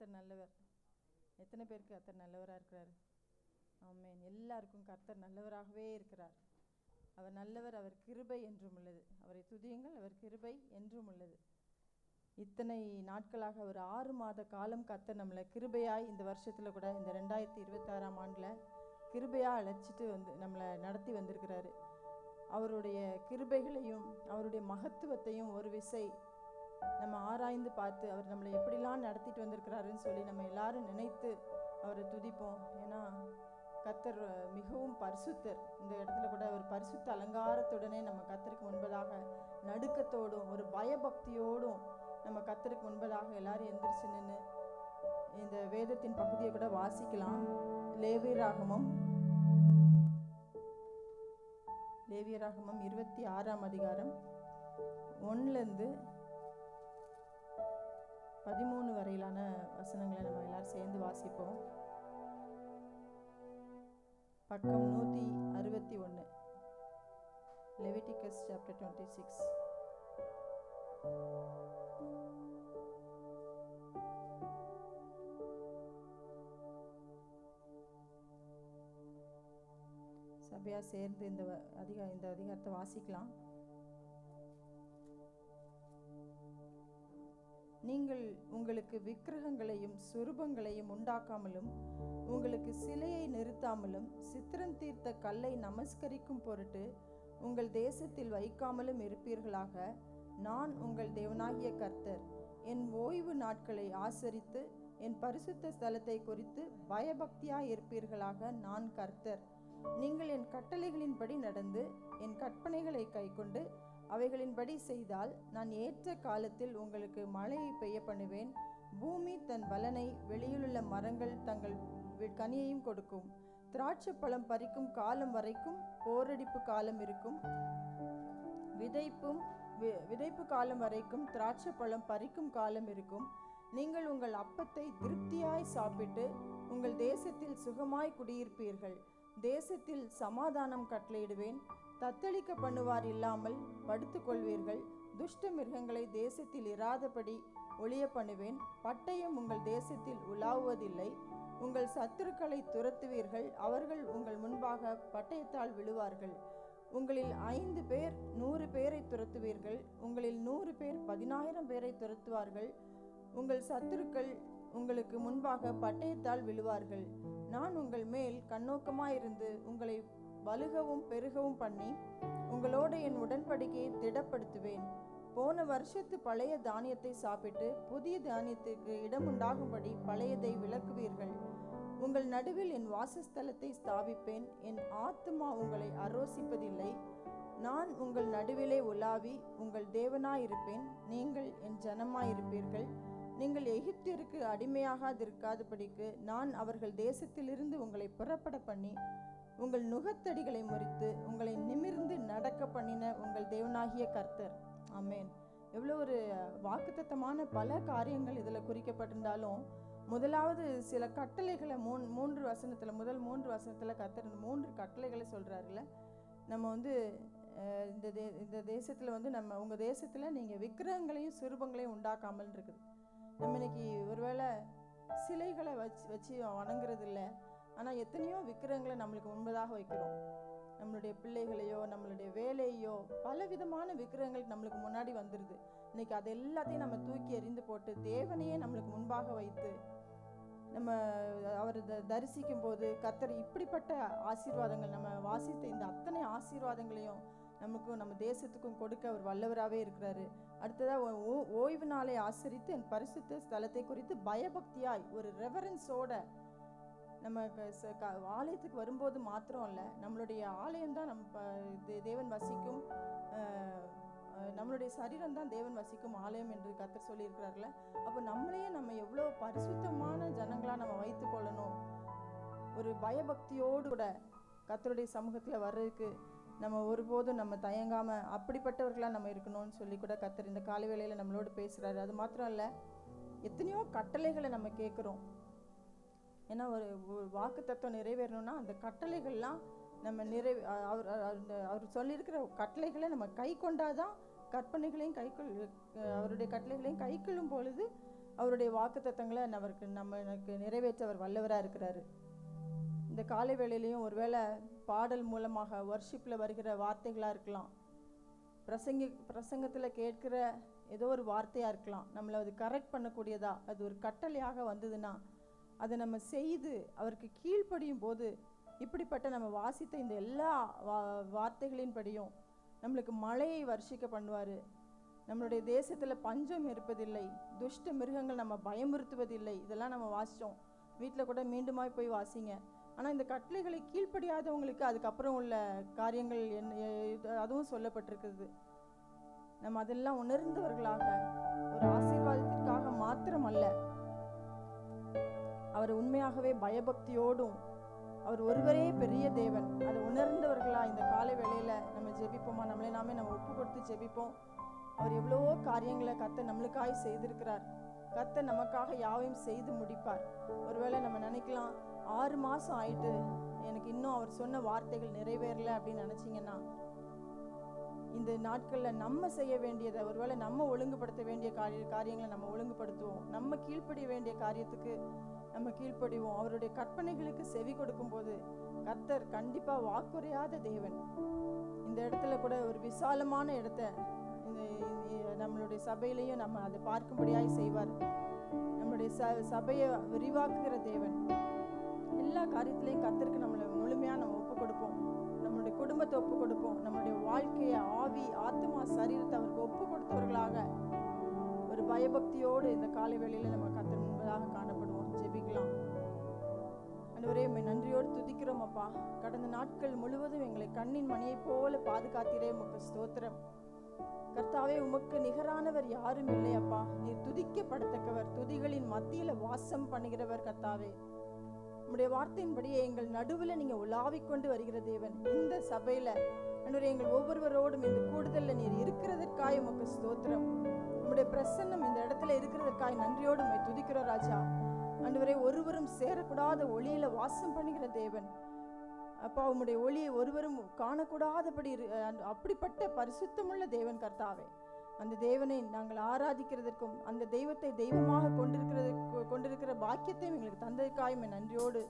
கர்த்தர் நல்லவர். எத்தனை பேருக்கு கர்த்தர் நல்லவராக இருக்கிறார்? ஆமென். எல்லாருக்கும் கர்த்தர் நல்லவராகவே இருக்கிறார். அவர் நல்லவர், அவர் கிருபை என்றும் உள்ளது. அவரை துதியுங்கள், அவர் கிருபை என்றும் உள்ளது. இத்தனை நாட்களாக ஒரு 6 மாத காலம் கர்த்தர் நம்மளை கிருபையாய் இந்த வருஷத்தில் கூட இந்த 2026ஆம் ஆண்டில் கிருபையாக அழைச்சிட்டு நம்மளை நடத்தி வந்திருக்கிறாரு. அவருடைய கிருபைகளையும் அவருடைய மகத்துவத்தையும் ஒரு விசை நம்ம ஆராய்ந்து பார்த்து அவர் நம்மளை எப்படிலாம் நடத்திட்டு வந்திருக்கிறாருன்னு சொல்லி நம்ம எல்லாரும் நினைத்து அவரை துதிப்போம். ஏன்னா கர்த்தர் மிகவும் பரிசுத்தர். இந்த இடத்துல கூட ஒரு பரிசுத்த அலங்காரத்துடனே நம்ம கர்த்தருக்கு முன்பதாக நடுக்கத்தோடும் ஒரு பயபக்தியோடும் நம்ம கர்த்தருக்கு முன்பதாக எல்லாரும் எந்திரிச்சு நின்று இந்த வேதத்தின் பகுதியை கூட வாசிக்கலாம். லேவியராகமம் 26ஆம் அதிகாரம் 1லேருந்து 13 வரையிலான வசனங்களை நம்ம எல்லாரும் சேர்ந்து வாசிப்போம். பக்கம் 161, லெவிட்டிகஸ் சாப்டர் 26. சபையா சேர்ந்து இந்த அதிகாரத்தை வாசிக்கலாம். நீங்கள் உங்களுக்கு விக்கிரகங்களையும் சுரூபங்களையும் உண்டாக்காமலும் உங்களுக்கு சிலையை நிறுத்தாமலும் சித்திரம் தீர்த்த கல்லை நமஸ்கரிக்கும் பொருட்டு உங்கள் தேசத்தில் வைக்காமலும் இருப்பீர்களாக. நான் உங்கள் தேவனாகிய கர்த்தர். என் ஓய்வு நாட்களை ஆசரித்து என் பரிசுத்த ஸ்தலத்தை குறித்து பயபக்தியாய் இருப்பீர்களாக. நான் கர்த்தர். நீங்கள் என் கட்டளைகளின்படி நடந்து என் கற்பனைகளை கைக்கொண்டு அவைகளின்படி செய்தால் நான் ஏற்ற காலத்தில் உங்களுக்கு மழையை பெய்ய பண்ணுவேன். பூமி தன் பலனை, வெளியிலுள்ள மரங்கள் தங்கள் கனியையும் கொடுக்கும். திராட்சை பழம் பறிக்கும் காலம் வரைக்கும் போரடிப்பு காலம் இருக்கும். விதைப்பு காலம் வரைக்கும் திராட்சை பழம் பறிக்கும் காலம் இருக்கும். நீங்கள் உங்கள் அப்பத்தை திருப்தியாய் சாப்பிட்டு உங்கள் தேசத்தில் சுகமாய் குடியிருப்பீர்கள். தேசத்தில் சமாதானம் கட்டளையிடுவேன். தத்தளிக்க பண்ணுவார் இல்லாமல் படுத்துக்கொள்வீர்கள். துஷ்ட மிருகங்களை தேசத்தில் இராதபடி ஒளிய பண்ணுவேன். பட்டயம் உங்கள் தேசத்தில் உலாவுவதில்லை. உங்கள் சத்துருக்களை துரத்துவீர்கள். அவர்கள் உங்கள் முன்பாக பட்டயத்தால் விழுவார்கள். உங்களில் 5 பேர் 100 பேரை துரத்துவீர்கள். உங்களில் 100 பேர் 10,000 பேரை துரத்துவார்கள். உங்கள் சத்துருக்கள் உங்களுக்கு முன்பாக பட்டயத்தால் விழுவார்கள். நான் உங்கள் மேல் கண்ணோக்கமாயிருந்து உங்களை வலுகவும் பெருகவும் பண்ணி உங்களோட என் உடன்படிக்கையை திடப்படுத்துவேன். போன வருஷத்து பழைய தானியத்தை சாப்பிட்டு புதிய தானியத்துக்கு இடம் உண்டாகும்படி பழையதை விலக்குவீர்கள். உங்கள் நடுவில் என் வாசஸ்தலத்தை ஸ்தாபிப்பேன். என் ஆத்துமா உங்களை அரோசிப்பதில்லை. நான் உங்கள் நடுவிலே உலாவி உங்கள் தேவனாயிருப்பேன். நீங்கள் என் ஜனமாயிருப்பீர்கள். நீங்கள் எகிப்திற்கு அடிமையாகாதிருக்காதபடிக்கு நான் அவர்கள் தேசத்திலிருந்து உங்களை புறப்பட பண்ணி உங்கள் நுகத்தடிகளை முறித்து உங்களை நிமிர்ந்து நடக்க பண்ணின உங்கள் தேவனாகிய கர்த்தர். ஆமென். எவ்வளோ ஒரு வாக்குத்தத்தமான பல காரியங்கள் இதில் குறிக்கப்பட்டிருந்தாலும் முதலாவது சில கட்டளைகளை முதல் 3 வசனத்தில் கர்த்தர் 3 கட்டளைகளை சொல்கிறாருல. நம்ம இந்த தேசத்தில் உங்கள் தேசத்தில் நீங்கள் விக்கிரகங்களையும் சுரூபங்களையும் உண்டாக்காமல் இருக்குது. நம்ம இன்னைக்கு ஒருவேளை சிலைகளை வச்சு வணங்குறது இல்லை, ஆனால் எத்தனையோ விக்கிரகங்களை நம்மளுக்கு முன்பதாக வைக்கிறோம். நம்மளுடைய பிள்ளைகளையோ நம்மளுடைய வேலையோ பல விதமான விக்கிரகங்கள் நம்மளுக்கு முன்னாடி வந்துடுது. இன்னைக்கு அது எல்லாத்தையும் நம்ம தூக்கி எறிந்து போட்டு தேவனையே நம்மளுக்கு முன்பாக வைத்து நம்ம அவர் தரிசிக்கும் போது கர்த்தர் இப்படிப்பட்ட ஆசீர்வாதங்கள் நம்ம வாசித்த இந்த அத்தனை ஆசீர்வாதங்களையும் நம்ம தேசத்துக்கும் கொடுக்க அவர் வல்லவராகவே இருக்கிறாரு. அடுத்ததாக ஓய்வு நாளை ஆசரித்து என் பரிசுத்த ஸ்தலத்தை குறித்து பயபக்தியாய் ஒரு ரெவரன்ஸோட நம்ம ஆலயத்துக்கு வரும்போது மாத்திரம் இல்லை, நம்மளுடைய ஆலயம்தான் நம்ம தேவன் வசிக்கும், நம்மளுடைய சரீரம் தான் தேவன் வசிக்கும் ஆலயம் என்று கர்த்தர் சொல்லியிருக்கிறார்கள. அப்போ நம்மளையே நம்ம எவ்வளோ பரிசுத்தமான ஜனங்களாக நம்ம வைத்து கொள்ளணும். ஒரு பயபக்தியோடு கூட கர்த்தருடைய சமூகத்தில் வர்றதுக்கு நம்ம ஒருபோதும் நம்ம தயங்காமல் அப்படிப்பட்டவர்களாக நம்ம இருக்கணும்னு சொல்லி கூட கர்த்தர் இந்த காலை வேளையில் நம்மளோடு பேசுகிறாரு. அது மாத்திரம் இல்லை, எத்தனையோ கட்டளைகளை நம்ம கேட்குறோம். ஏன்னா ஒரு வாக்கு தத்துவம் நிறைவேறணும்னா அந்த கட்டளைகள்லாம் நம்ம அவர் சொல்லியிருக்கிற கட்டளைகளை நம்ம கை கொண்டாதான் கற்பனைகளையும் அவருடைய கட்டளைகளையும் கை கொள்ளும் பொழுது அவருடைய வாக்குத்தத்தங்களை நமக்கு நிறைவேற்ற அவர் வல்லவராக இருக்கிறாரு. இந்த காலை வேளையிலையும் ஒருவேளை பாடல் மூலமாக வர்ஷிப்பில் வருகிற வார்த்தைகளாக இருக்கலாம், பிரசங்கத்தில் கேட்கிற ஏதோ ஒரு வார்த்தையாக இருக்கலாம், நம்மளை அது கரெக்ட் பண்ணக்கூடியதா, அது ஒரு கட்டளையாக வந்ததுன்னா அதை நம்ம செய்து அவருக்கு கீழ்ப்படியும் போது இப்படிப்பட்ட நம்ம வாசித்த இந்த எல்லா வார்த்தைகளின் படியும் நம்மளுக்கு மழையை வர்ஷிக்க பண்ணுவார். நம்மளுடைய தேசத்தில் பஞ்சம் இருப்பதில்லை, துஷ்ட மிருகங்கள் நம்ம பயமுறுத்துவதில்லை. இதெல்லாம் நம்ம வாசித்தோம். வீட்டில் கூட மீண்டுமாய் போய் வாசிங்க. ஆனால் இந்த கட்டளைகளை கீழ்ப்படியாதவங்களுக்கு அதுக்கப்புறம் உள்ள காரியங்கள் அதுவும் சொல்லப்பட்டிருக்குது. நம்ம அதெல்லாம் உணர்ந்தவர்களாக ஒரு ஆசீர்வாதத்திற்காக மாத்திரம் அல்ல, அவர் உண்மையாகவே பயபக்தியோடும் அவர் ஒருவரே பெரிய தேவன் அதை உணர்ந்தவர்களா இந்த காலை வேளையில நம்ம ஜெபிப்போமா? நம்மளே நாமே நம்ம ஒப்பு கொடுத்து ஜெபிப்போம். அவர் எவ்வளவோ காரியங்களை கர்த்தர் நம்மளுக்காக செய்திருக்கிறார். கர்த்தர் நமக்காக யாவையும் செய்து முடிப்பார். ஒருவேளை நம்ம நினைக்கலாம் 6 மாதம் ஆயிட்டு எனக்கு இன்னும் அவர் சொன்ன வார்த்தைகள் நிறைவேறல அப்படின்னு நினச்சிங்கன்னா, இந்த நாட்களில் நம்ம செய்ய வேண்டியதை, ஒருவேளை நம்ம ஒழுங்குபடுத்த வேண்டிய காரியங்களை நம்ம ஒழுங்குபடுத்துவோம். நம்ம கீழ்ப்படிய வேண்டிய காரியத்துக்கு நம்ம கீழ்ப்படிவோம். அவருடைய கற்பனைகளுக்கு செவி கொடுக்கும் போது கர்த்தர் கண்டிப்பாக வாக்குறையாத தேவன். இந்த இடத்துல கூட ஒரு விசாலமான இடத்த நம்மளுடைய சபையிலையும் நம்ம அதை பார்க்கும்படியாய் செய்வார். நம்மளுடைய சபையை விரிவாக்குகிற தேவன். எல்லா காரியத்திலையும் கர்த்தருக்கு நம்மளை முழுமையாக நம்ம ஒப்பு கொடுப்போம். நம்மளுடைய குடும்பத்தை ஒப்பு கொடுப்போம். நம்மளுடைய வாழ்க்கையை, ஆவி, ஆத்மா, சரீரத்தை அவருக்கு ஒப்பு கொடுத்தவர்களாக ஒரு பயபக்தியோடு இந்த காலை வேளையில நம்ம கர்த்தர் முன்பதாக காணப்படுவோம். ஜெபிக்கலாம். ஆண்டவரே, உம்மை நன்றியோடு துதிக்கிறோம் அப்பா. கடந்த நாட்கள் முழுவதும் எங்களை கண்ணின் மணியை போல பாதுகாத்தீரே, உமக்கு ஸ்தோத்திரம். கர்த்தாவே, உமக்கு நிகரானவர் யாரும் இல்லை அப்பா. நீர் துதிக்கப்படத்தக்கவர், துதிகளின் மத்தியில வாசம் பண்ணுகிறவர். கர்த்தாவே, உம்முடைய வார்த்தையின்படியே எங்கள் நடுவில் நீங்க உலாவிக்கொண்டு வருகிற தேவன். இந்த சபையில ஆண்டவரே, எங்கள் ஒவ்வொருவரோடும் இந்த கூடுதல்ல நீர் இருக்கிறதற்காய் உமக்கு ஸ்தோத்திரம். உம்முடைய பிரசன்னம் இந்த இடத்துல இருக்கிறதற்காய் நன்றியோடு உம்மை துதிக்கிறோம் ராஜா. ஆண்டவரே, ஒருவரும் சேரக்கூடாத ஒளியில வாசம் பண்ணுகிற தேவன் அப்பா. உம்முடைய ஒளியை ஒருவரும் காணக்கூடாதபடி அப்படிப்பட்ட பரிசுத்தமுள்ள தேவன் கர்த்தாவே. அந்த தேவனை நாங்கள் ஆராதிக்கிறதற்கும் அந்த தெய்வத்தை தெய்வமாக கொண்டிருக்கிற பாக்கியத்தை எங்களுக்கு தந்ததுக்காக நன்றியோடு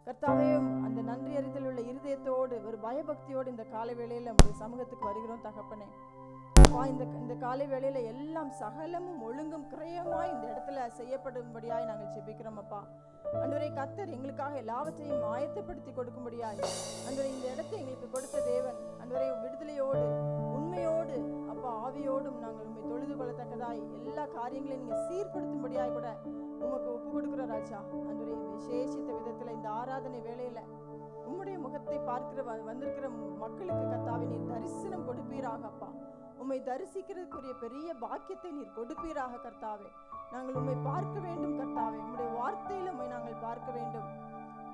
கர்த்தாவே, அந்த நன்றி அறிதல் உள்ள இருதயத்தோடு ஒரு பயபக்தியோடு இந்த காலை வேளையில நம்முடைய சமூகத்துக்கு வருகிறோம் தகப்பனே. இந்த காலை வேளையில எல்லாம் சகலமும் ஒழுங்கும் கிரயமாய் இந்த இடத்துல செய்யப்படும்படியாய் நாங்கள் ஜெபிக்கிறோம் அப்பா. ஆண்டவரே, கர்த்தர் எங்களுக்காக எல்லாவற்றையும் ஆயத்தப்படுத்தி கொடுக்கும்படியாய் ஆண்டவரே இந்த இடத்தை எங்களுக்கு கொடுத்த தேவன். ஆண்டவரே, விடுதலையோடு உண்மையோடு அப்பா ஆவியோடும் நாங்கள் உண்மை தொழுது கொள்ளத்தக்கதாய் எல்லா காரியங்களையும் நீங்க சீர்படுத்தும்படியாய் கூட உமக்கு ஒப்பு கொடுக்குற ராஜா. ஆண்டவரே, விசேஷித்த விதத்துல இந்த ஆராதனை வேளையில உம்முடைய முகத்தை பார்க்கிற வந்திருக்கிற மக்களுக்கு கர்த்தாவே நீர் தரிசனம் கொடுப்பீராக அப்பா. உம்மை தரிசிக்கிறதுக்குரிய பெரிய பாக்கியத்தை நீர் கொடுப்பீராக கர்த்தாவே. நாங்கள் உம்மை பார்க்க வேண்டும் கர்த்தாவே. உம்முடைய வார்த்தையில உம்மை நாங்கள் பார்க்க வேண்டும்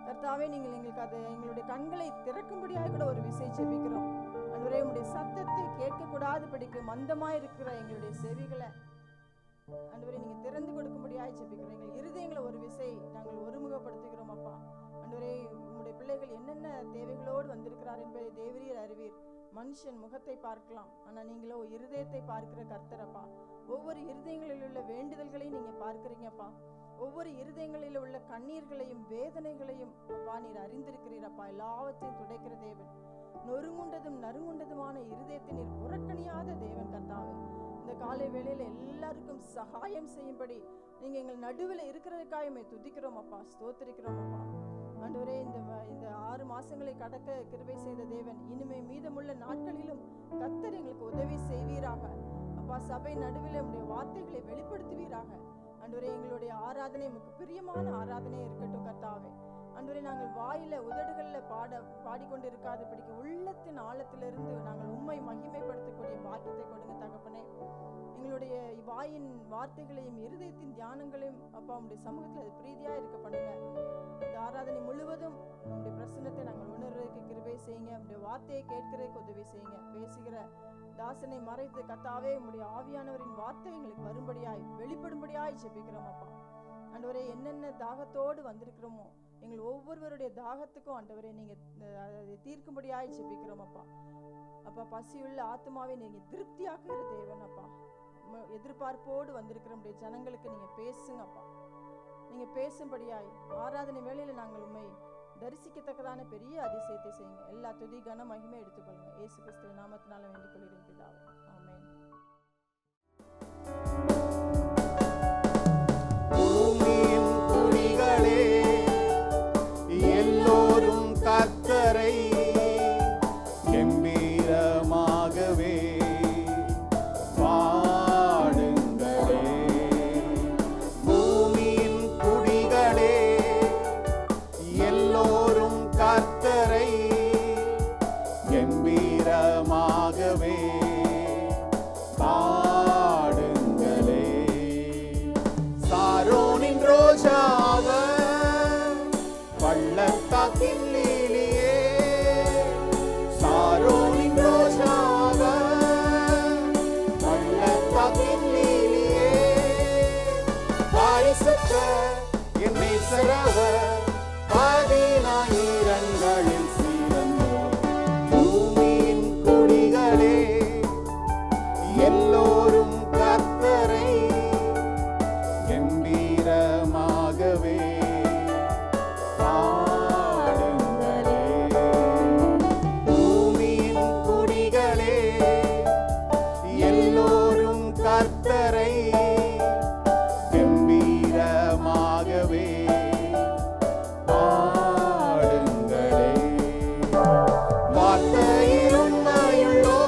கர்த்தாவே. நீங்கள் எங்களுக்கு அதை எங்களுடைய கண்களை திறக்கும்படியாக கூட ஒரு விசை ஜெபிக்கிறோம். ஆண்டவரே, உம்முடைய சத்தத்தை கேட்கக்கூடாதபடிக்கு மந்தமாய் இருக்கிற எங்களுடைய செவிகளை ஆண்டவரே நீங்க திறந்து கொடுக்கும்படியாக ஜெபிக்கிறோம். எங்கள் இருதயங்களை ஒரு விசை நாங்கள் ஒருமுகப்படுத்துகிறோம் அப்பா. ஆண்டவரே, உம்முடைய பிள்ளைகள் என்னென்ன தேவைகளோடு வந்திருக்கிறார் என்பதை தேவரீர் அறிவீர். மனுஷன் முகத்தை பார்க்கலாம், ஆனா நீங்களோ இருதயத்தை பார்க்கிற கர்த்தரப்பா. ஒவ்வொரு இருதயங்களில் உள்ள வேண்டுதல்களையும் நீங்க பார்க்கிறீங்கப்பா. ஒவ்வொரு இருதயங்களில் உள்ள கண்ணீர்களையும் வேதனைகளையும் அப்பா நீர் அறிந்திருக்கிறீரப்பா. எல்லாவற்றையும் துடைக்கிற தேவன். நொறுங்குண்டதும் நறுங்குண்டதுமான இருதயத்தை நீர் புறக்கணியாத தேவன் கர்த்தாவே. இந்த காலை வேளையில எல்லாருக்கும் சகாயம் செய்யும்படி நீங்க எங்கள் நடுவில் இருக்கிறதுக்காக துதிக்கிறோம் அப்பா, ஸ்தோத்திரிக்கிறோம் அப்பா. ஆண்டவரே, இந்த 6 மாசங்களை கடக்க கிருபை செய்த தேவன் இனிமே மீதமுள்ள நாட்களிலும் கர்த்தர் எங்களுக்கு உதவி செய்வீராக அப்பா. சபை நடுவில் உம்முடைய வார்த்தைகளை வெளிப்படுத்துவீராக. ஆண்டவரே, எங்களுடைய ஆராதனை உமக்கு பிரியமான ஆராதனை இருக்கட்டும் கர்த்தாவே. ஆண்டவரே, நாங்கள் வாயில உதடுகள்ல பாடிக்கொண்டு இருக்காதபடிக்கு உள்ளத்தின் ஆழத்திலிருந்து நாங்கள் உம்மை மகிமைப்படுத்தக்கூடிய பாக்கியத்தை கொடுங்க தகப்பனே. எங்களுடைய வாயின் வார்த்தைகளையும் இருதயத்தின் தியானங்களையும் அப்பா உம்முடைய சமூகத்தில் அது பிரீதியா இருக்க பண்ணுங்க. இந்த ஆராதனை முழுவதும் உம்முடைய பிரசன்னத்தை நாங்கள் உணர்றதுக்கு கிருபை செய்யுங்க. உம்முடைய வார்த்தையை கேட்கிறதுக்கு உதவி செய்யுங்க. பேசுகிற தாசனை மறைத்து கர்த்தாவே உம்முடைய ஆவியானவரின் வார்த்தை எங்களுக்கு வரும்படியாய் வெளிப்படும்படியாய் ஜெபிக்கிறோம் அப்பா. ஆண்டவரே, என்னென்ன தாகத்தோடு வந்திருக்கிறோமோ எங்கள் ஒவ்வொருவருடைய தாகத்துக்கும் ஆண்டவரே நீங்க அதை தீர்க்கும்படியாய் ஜெபிக்கிறோம் அப்பா. அப்பா, பசியுள்ள ஆத்மாவை நீங்க திருப்தியாக்குகிற தேவன் அப்பா. எதிர்பார்ப்போடு வந்திருக்கிற நம்முடைய ஜனங்களுக்கு நீங்க பேசுங்கப்பா. நீங்க பேசும்படியாய் ஆராதனை வேளையில நாங்கள் உண்மை தரிசிக்கத்தக்கதான பெரிய அதிசயத்தை செய்யுங்க. எல்லா துதி கன மகிமை எடுத்துக்கொள்ளுங்க. இயேசு கிறிஸ்துவின் நாமத்தினால வேண்டிக் கொள்கிறேன் பிதாவே, ஆமென். பூமியின் குடிகளே எல்லோரும் கர்த்தரை கம்பீரமாகவே பாடுங்களே. பூமியின் குடிகளே எல்லோரும் கர்த்தரை கம்பீரமாகவே பாடுங்களே. சாரோனின் ரோஜாவர் பள்ளத்தாக்கின் லீலியே, சாரோனின் ரோஜாவர் பள்ளத்தாக்கின் லீலியே, பாரிசத்த என்னை சரவர் பதினாயிரங்களில் சிறந்தோர். பூமியின் குடிகளே எல்லோரும் கர்த்தரை கம்பீரமாகவே பாடுங்களே. பூமியின் குடிகளே எல்லோரும் கர்த்தரை கம்பீரமாகவே பாடுங்களே. வார்த்தையில் உண்மையுள்ளோ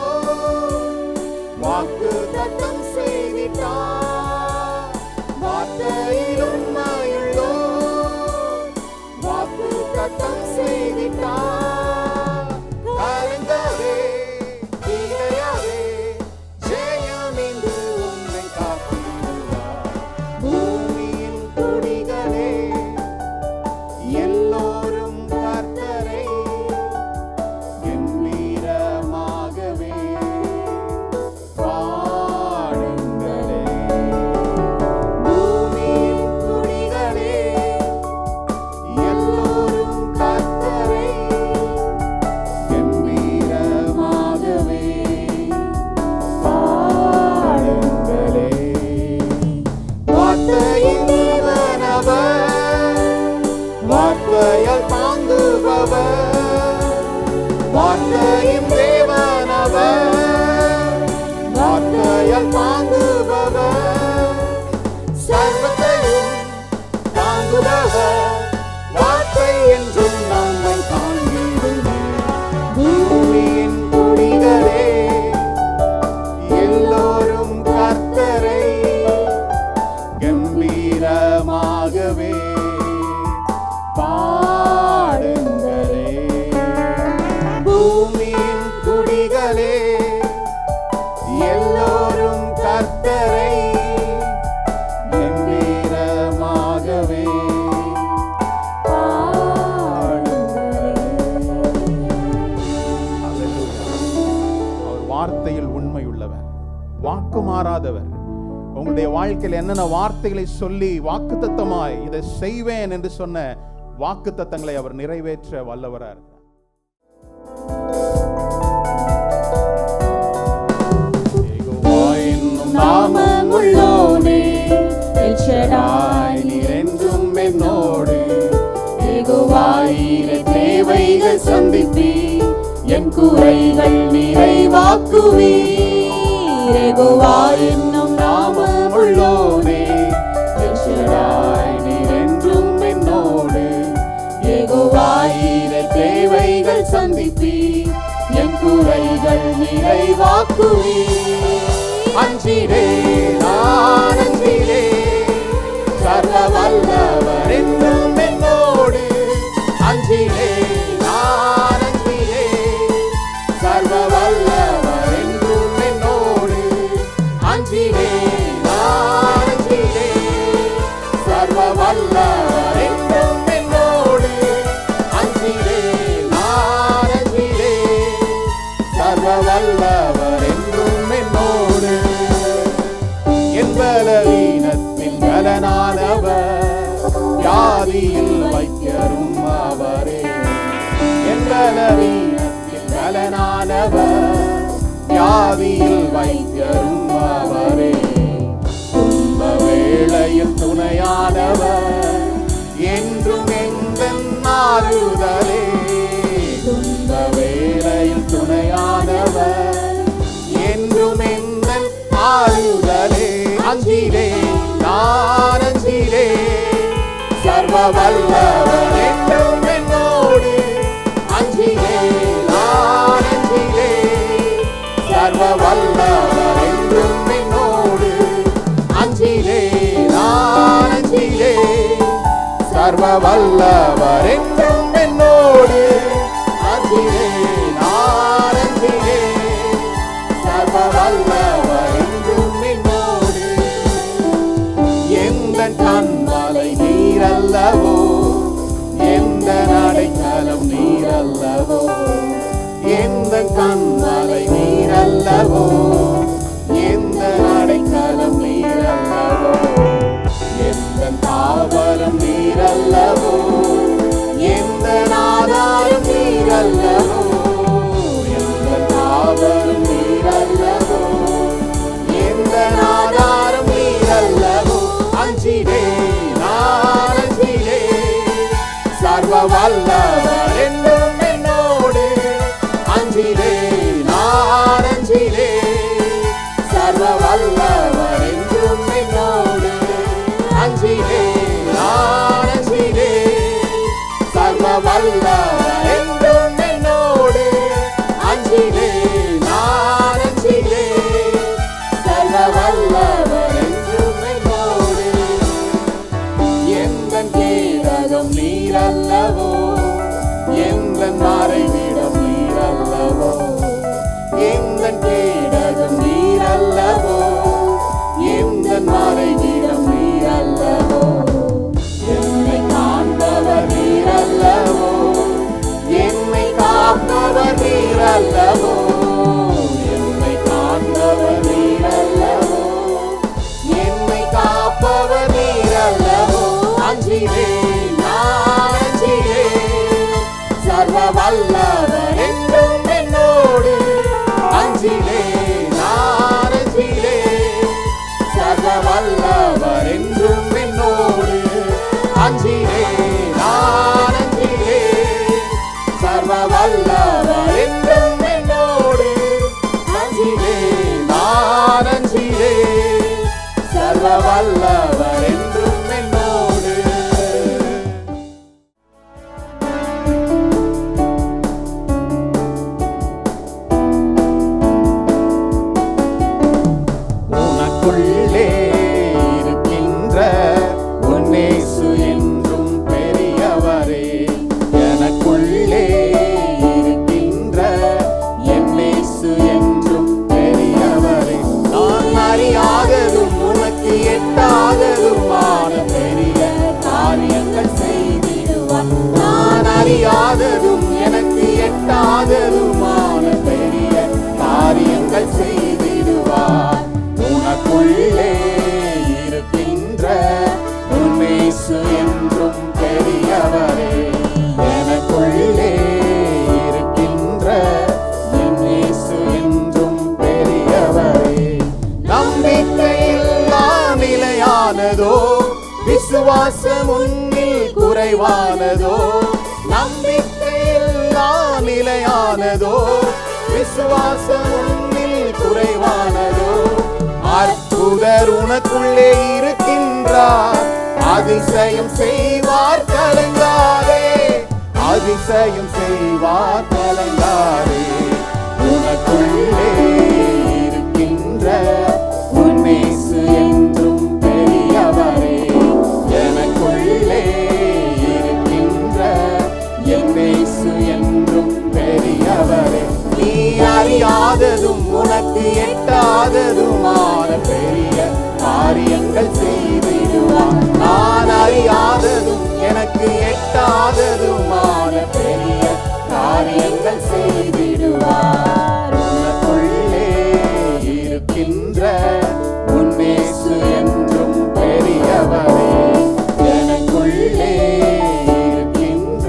வாக்கு தத்தம் செய்திட்டார், வார்த்தையில் உண்மையுள்ளோ வாக்கு தத்தம் செய்திட்டார். கலங்கவே இடையவே ஜெயம் என்று உன்னை காத்திடுவார். பூமியின் குடிகளே எல்லோரும் கர்த்தரை கம்பீரமாகவே பாடுங்களே. பூமியின் குடிகளே எல்லோரும் கர்த்தரை கம்பீரமாகவே பாடுங்களே. வார்த்தையின் தேவனவர், வார்த்தையால் தாங்குபவர், வார்த்தையின் தேவனவர், வார்த்தையால் தாங்குபவர், சர்வத்தையும் தாங்குபவர், வார்த்தை என்றும் நம்மை தாங்கிடுமே. பூமியின் குடிகளே எல்லோரும் கர்த்தரை கம்பீரமாகவே பாடுங்களே. பூமியின் குடிகளே எல்லோரும் கர்த்தரை கம்பீரமாகவே பாடுங்களே. அவர் வார்த்தையில் உண்மை உள்ளவர், வாக்கு மாறாதவர். உங்களுடைய வாழ்க்கையில் என்னென்ன வார்த்தைகளை சொல்லி வாக்குத்தத்தமாய் இதை செய்வேன் என்று சொன்ன வாக்குத்தத்தங்களை அவர் நிறைவேற்ற வல்லவராக இருக்கிறார். யெகோவா என்னும் நாமம் உள்ளோனே, எல் ஷடாய் நீர் என்றும் என்னோடு. யெகோவா என் தேவைகள் சந்திப்பீர், என் குறைகள் நிறைவாக்குவீர். யெகோவா என்னும் நாமம் உள்ளோனே, எல் ஷடாய் நீர் என்றும் என்னோடு. யெகோவா என் தேவைகள் சந்திப்பீர், என் குறைகள் நிறைவாக்குவீர். அஞ்சிடே நான் அஞ்சிடே, சர்வ வல்லவர் என்றும் என்னோடு. அஞ்சிடே நான் அஞ்சிடே, சர்வ வல்லவர் என்றும் என்னோடு. அஞ்சிடே நான் அஞ்சிடே, சர்வ வல்லவர் என்றும் என்னோடு. அஞ்சிடே நான் அஞ்சிடே, சர்வ வல்லவர் என்றும் என்னோடு. என் பலவீனத்தின் பலனானவர், வியாதியில் வைக்கரும் அவரே. என் பலவீனத்தின் பலனானவர், வியாதியில் வைக்கரும் அவரே. வல்லவர் என்றும் என்னோடு, அஞ்சினேன் நான் அஞ்சினேன். சர்வ வல்லவர் என்றும் என்னோடு, அஞ்சினேன் நான் அஞ்சினேன். சர்வ வல்லவர் என்றும் என்னோடு, அஞ்சினேன் நான் அஞ்சினேன். சர்வ வல்லவர் என்றும் என்னோடு. எந்த கண்மலை நீரல்லவோ, எந்த அடைக்கலம் நீரல்லவோ, எந்த கண்மலை நீரல்லவோ, எந்த அடைக்கலம் நீரல்லவோ, எந்த தாவரம் நீரல்லவோ, எந்த ஆதாரம் நீரல்லவோ, எந்த தாவரம் நீரல்லவோ, எந்த ஆதாரம் நீரல்லவோ, அஞ்சினேன் நான் அஞ்சினேன். சர்வ வல்லவர் என்றும் என்னோடு, அஞ்சினேன் நான் அஞ்சினேன். சர்வ வல்லவர் என்றும் என்னோடு, அஞ்சினேன் நான் அஞ்சினேன். சர்வ வல்லவர் என்றும் என்னோடு, அஞ்சினேன் நான் அஞ்சினேன். சர்வ வல்லவர் என்றும் என்னோடு. எந்த கேடகம் நீரல்லவோ, எந்த மறைவிடம் நீரல்லவோ, எந்த கேடகம் நீரல்லவோ, எந்த மறைவிடம் நீரல்லவோ, என்னை காண்பவர் நீரல்லவோ, என்னை காப்பவர் நீரல்லவோ, என்னை காண்பவர் நீரல்லவோ, என்னை காப்பவர் நீரல்லவோ, அஞ்சினேன் நான் அஞ்சினேன். சர்வ வல்லவர் என்றும் என்னோடு, அஞ்சினேன் நான் அஞ்சினேன். சர்வ வல்லவர் என்றும் என்னோடு, அஞ்சினேன் நான் அஞ்சினேன். சர்வ வல்லவர் என்றும் என்னோடு, அஞ்சினேன் நான் அஞ்சினேன். சர்வ வல்லவர் என்றும் என்னோடு. உனக்குள்ளே இருக்கின்ற உன் இயேசு என்றும் பெரியவரே, எனக்குள்ளே இருக்கின்ற என் இயேசு என்றும் பெரியவரே. நான் அறியாததும் உனக்கு எட்டாததுமான பெரிய காரியங்கள் செய்திடுவார். நான் அறியாததும் எனக்கு எட்டாததுமான பெரிய காரியங்கள் செய்திடுவார். உனக்குள்ளே இருக்கின்ற உன் இயேசு என்றும் பெரியவரே, எனக்குள்ளே இருக்கின்ற என் இயேசு என்றும் பெரியவரே. நம்பிக்கையெல்லாம் நிலையானதோ, விசுவாசம் உன்னில் குறைவானதோ. நம்பிக்கையெல்லாம் நிலையானதோ, விசுவாசம் உன்னில் குறைவானதோ. அற்புதர் உனக்குள்ளே இருக்கின்றார், அதிசயம் செய்வார் கலங்காதே, அதிசயம் செய்வார் கலங்காதே. உனக்குள்ளே இருக்கின்ற உன் இயேசு என்றும் பெரியவரே, எனக்குள்ளே இருக்கின்ற என் இயேசு என்றும் பெரியவரே. நீ அறியாததும் உனக்கு எட்டாததுமான பெரிய காரியங்கள் செய்திடுவார். நான் அறியாததும் எனக்கு எட்டாததுமான பெரிய காரியங்கள் செய்திடுவார். உனக்குள்ளே இருக்கின்ற உன் இயேசு என்றும் பெரியவரே, எனக்குள்ளே இருக்கின்ற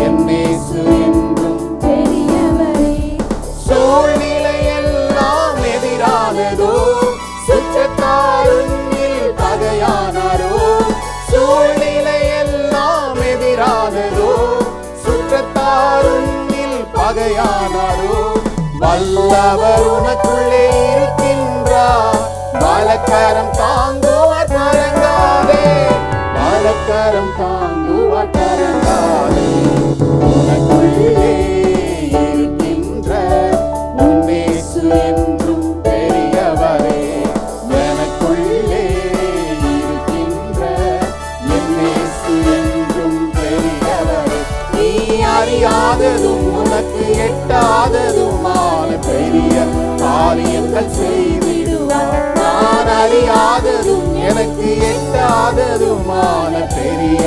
என் இயேசு என்றும் பெரியவரே. சூழ்நிலையெல்லாம் எதிரானதோ, சுற்றத்தாருன்னில் பகையானாரோ. சூழ்நிலையெல்லாம் எதிரானதோ, சுற்றத்தாருன்னில் பகையானாரோ. வல்லவர் உனக்குள்ளே இருக்கின்றார், பலக்கரம் தாங்குவார் கலங்காதே, பலக்கரம் எனக்குள்ளே இருக்கின்ற உன் இயேசு என்றும் பெரியவரே. எனக்குள்ளே இருக்கின்ற என் இயேசு என்றும் பெரியவரே. நீ அறியாததும் உனக்கு எட்டாததுமான பெரிய காரியங்கள் செய்திடுவார். நான் அறியாததும் எனக்கு எட்டாததுமான பெரிய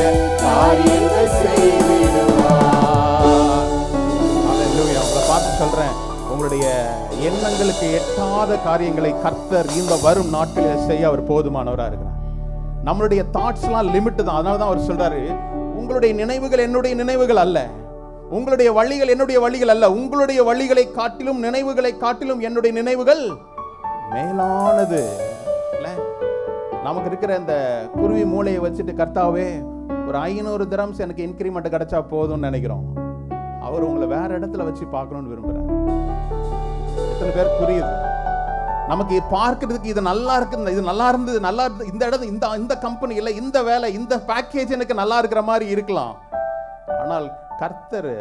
காரியங்கள் செய்திடுவார். ஹல்லேலூயா. உங்களை பார்த்து சொல்றேன், உங்களுடைய எண்ணங்களுக்கு எட்டாத காரியங்களை கர்த்தர் இந்த வரும் நாட்களில் செய்ய அவர் போதுமானவராக இருக்கிறார். நம்மளுடைய தாட்ஸ்லாம் லிமிட் தான். அதனால தான் அவர் சொல்றாரு, உங்களுடைய நினைவுகள் என்னுடைய நினைவுகள் அல்ல, உங்களுடைய வழிகள் என்னுடைய வழிகள் அல்ல, உங்களுடைய வழிகளை காட்டிலும் நினைவுகளை காட்டிலும் என்னுடைய நினைவுகள் மேலானது. நமக்கு இருக்கிற இந்த குருவி மூளையை வச்சுட்டு கர்த்தாவே ஒரு 500 திரம்ஸ் எனக்கு இன்கிரிமெண்ட் கிடைச்சா போதும்னு நினைக்கிறோம். அவர் உங்களை வேற இடத்துல வச்சு பார்க்கணும்னு விரும்புறார். எத்தனை பேர் புரியுது? நமக்கு பார்க்கிறதுக்கு இது நல்லா இருக்கு, இது நல்லா இருந்தது, நல்லா இருந்தது, இந்த இடம், இந்த கம்பெனி இல்லை, இந்த வேலை, இந்த பேக்கேஜ் எனக்கு நல்லா இருக்கிற மாதிரி இருக்கலாம். ஆனால் கர்த்தர்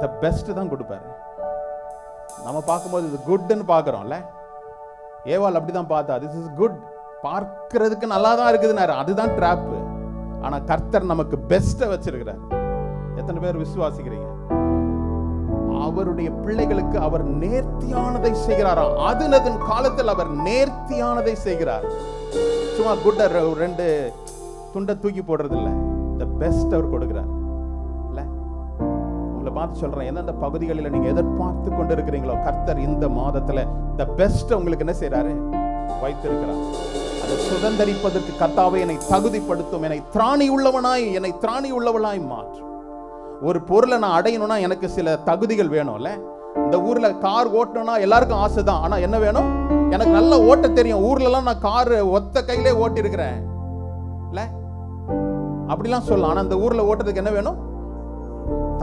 தி பெஸ்ட் தான் கொடுப்பாரு. நம்ம பார்க்கும்போது இது குட்னு பார்க்குறோம்ல. ஏவாள் அப்படிதான் பார்த்தா, திஸ் இஸ் குட், பார்க்கிறதுக்கு நல்லா தான் இருக்குதுன்னாரு. அதுதான் ட்ராப்பு. ஆனா கர்த்தர் நமக்கு பெஸ்ட்டை வச்சிருக்கிறார். எத்தனை பேர் விசுவாசிக்கிறீங்க? அவருடைய பிள்ளைகளுக்கு அவர் நேர்த்தியானதை செய்கிறாராம். அதன் காலத்தில் அவர் நேர்த்தியானதை செய்கிறார். சும்மா குட்டர் 2 துண்டை தூக்கி போடுறது இல்லை, தி பெஸ்ட் அவர் கொடுக்கிறார். இல்ல, உங்களை பார்த்து சொல்றேன், எந்தெந்த பகுதிகளில் நீங்க எதிர்பார்த்து கொண்டு இருக்கிறீங்களோ கர்த்தர் இந்த மாதத்துல தி பெஸ்ட் உங்களுக்கு என்ன செய்யறாரு? வைத்திருக்கிறார். அதை சுதந்தரிப்பதற்கு கர்த்தாவே என்னை தகுதிப்படுத்தும், என்னை திராணி உள்ளவளாய் மாற்றும். ஒரு பொருளை நான் அடையணும்னா எனக்கு சில தகுதிகள் வேணும்ல. இந்த ஊர்ல கார் ஓட்டணும்னா எல்லாருக்கும் ஆசை தான். ஆனா என்ன வேணும்? எனக்கு நல்ல ஓட்ட தெரியும். ஊர்ல எல்லாம் நான் கார் ஒத்த கையிலே ஓட்டி இருக்கிறேன் இல்ல, அப்படிலாம் சொல்லலாம். ஆனா இந்த ஊர்ல ஓட்டுறதுக்கு என்ன வேணும்?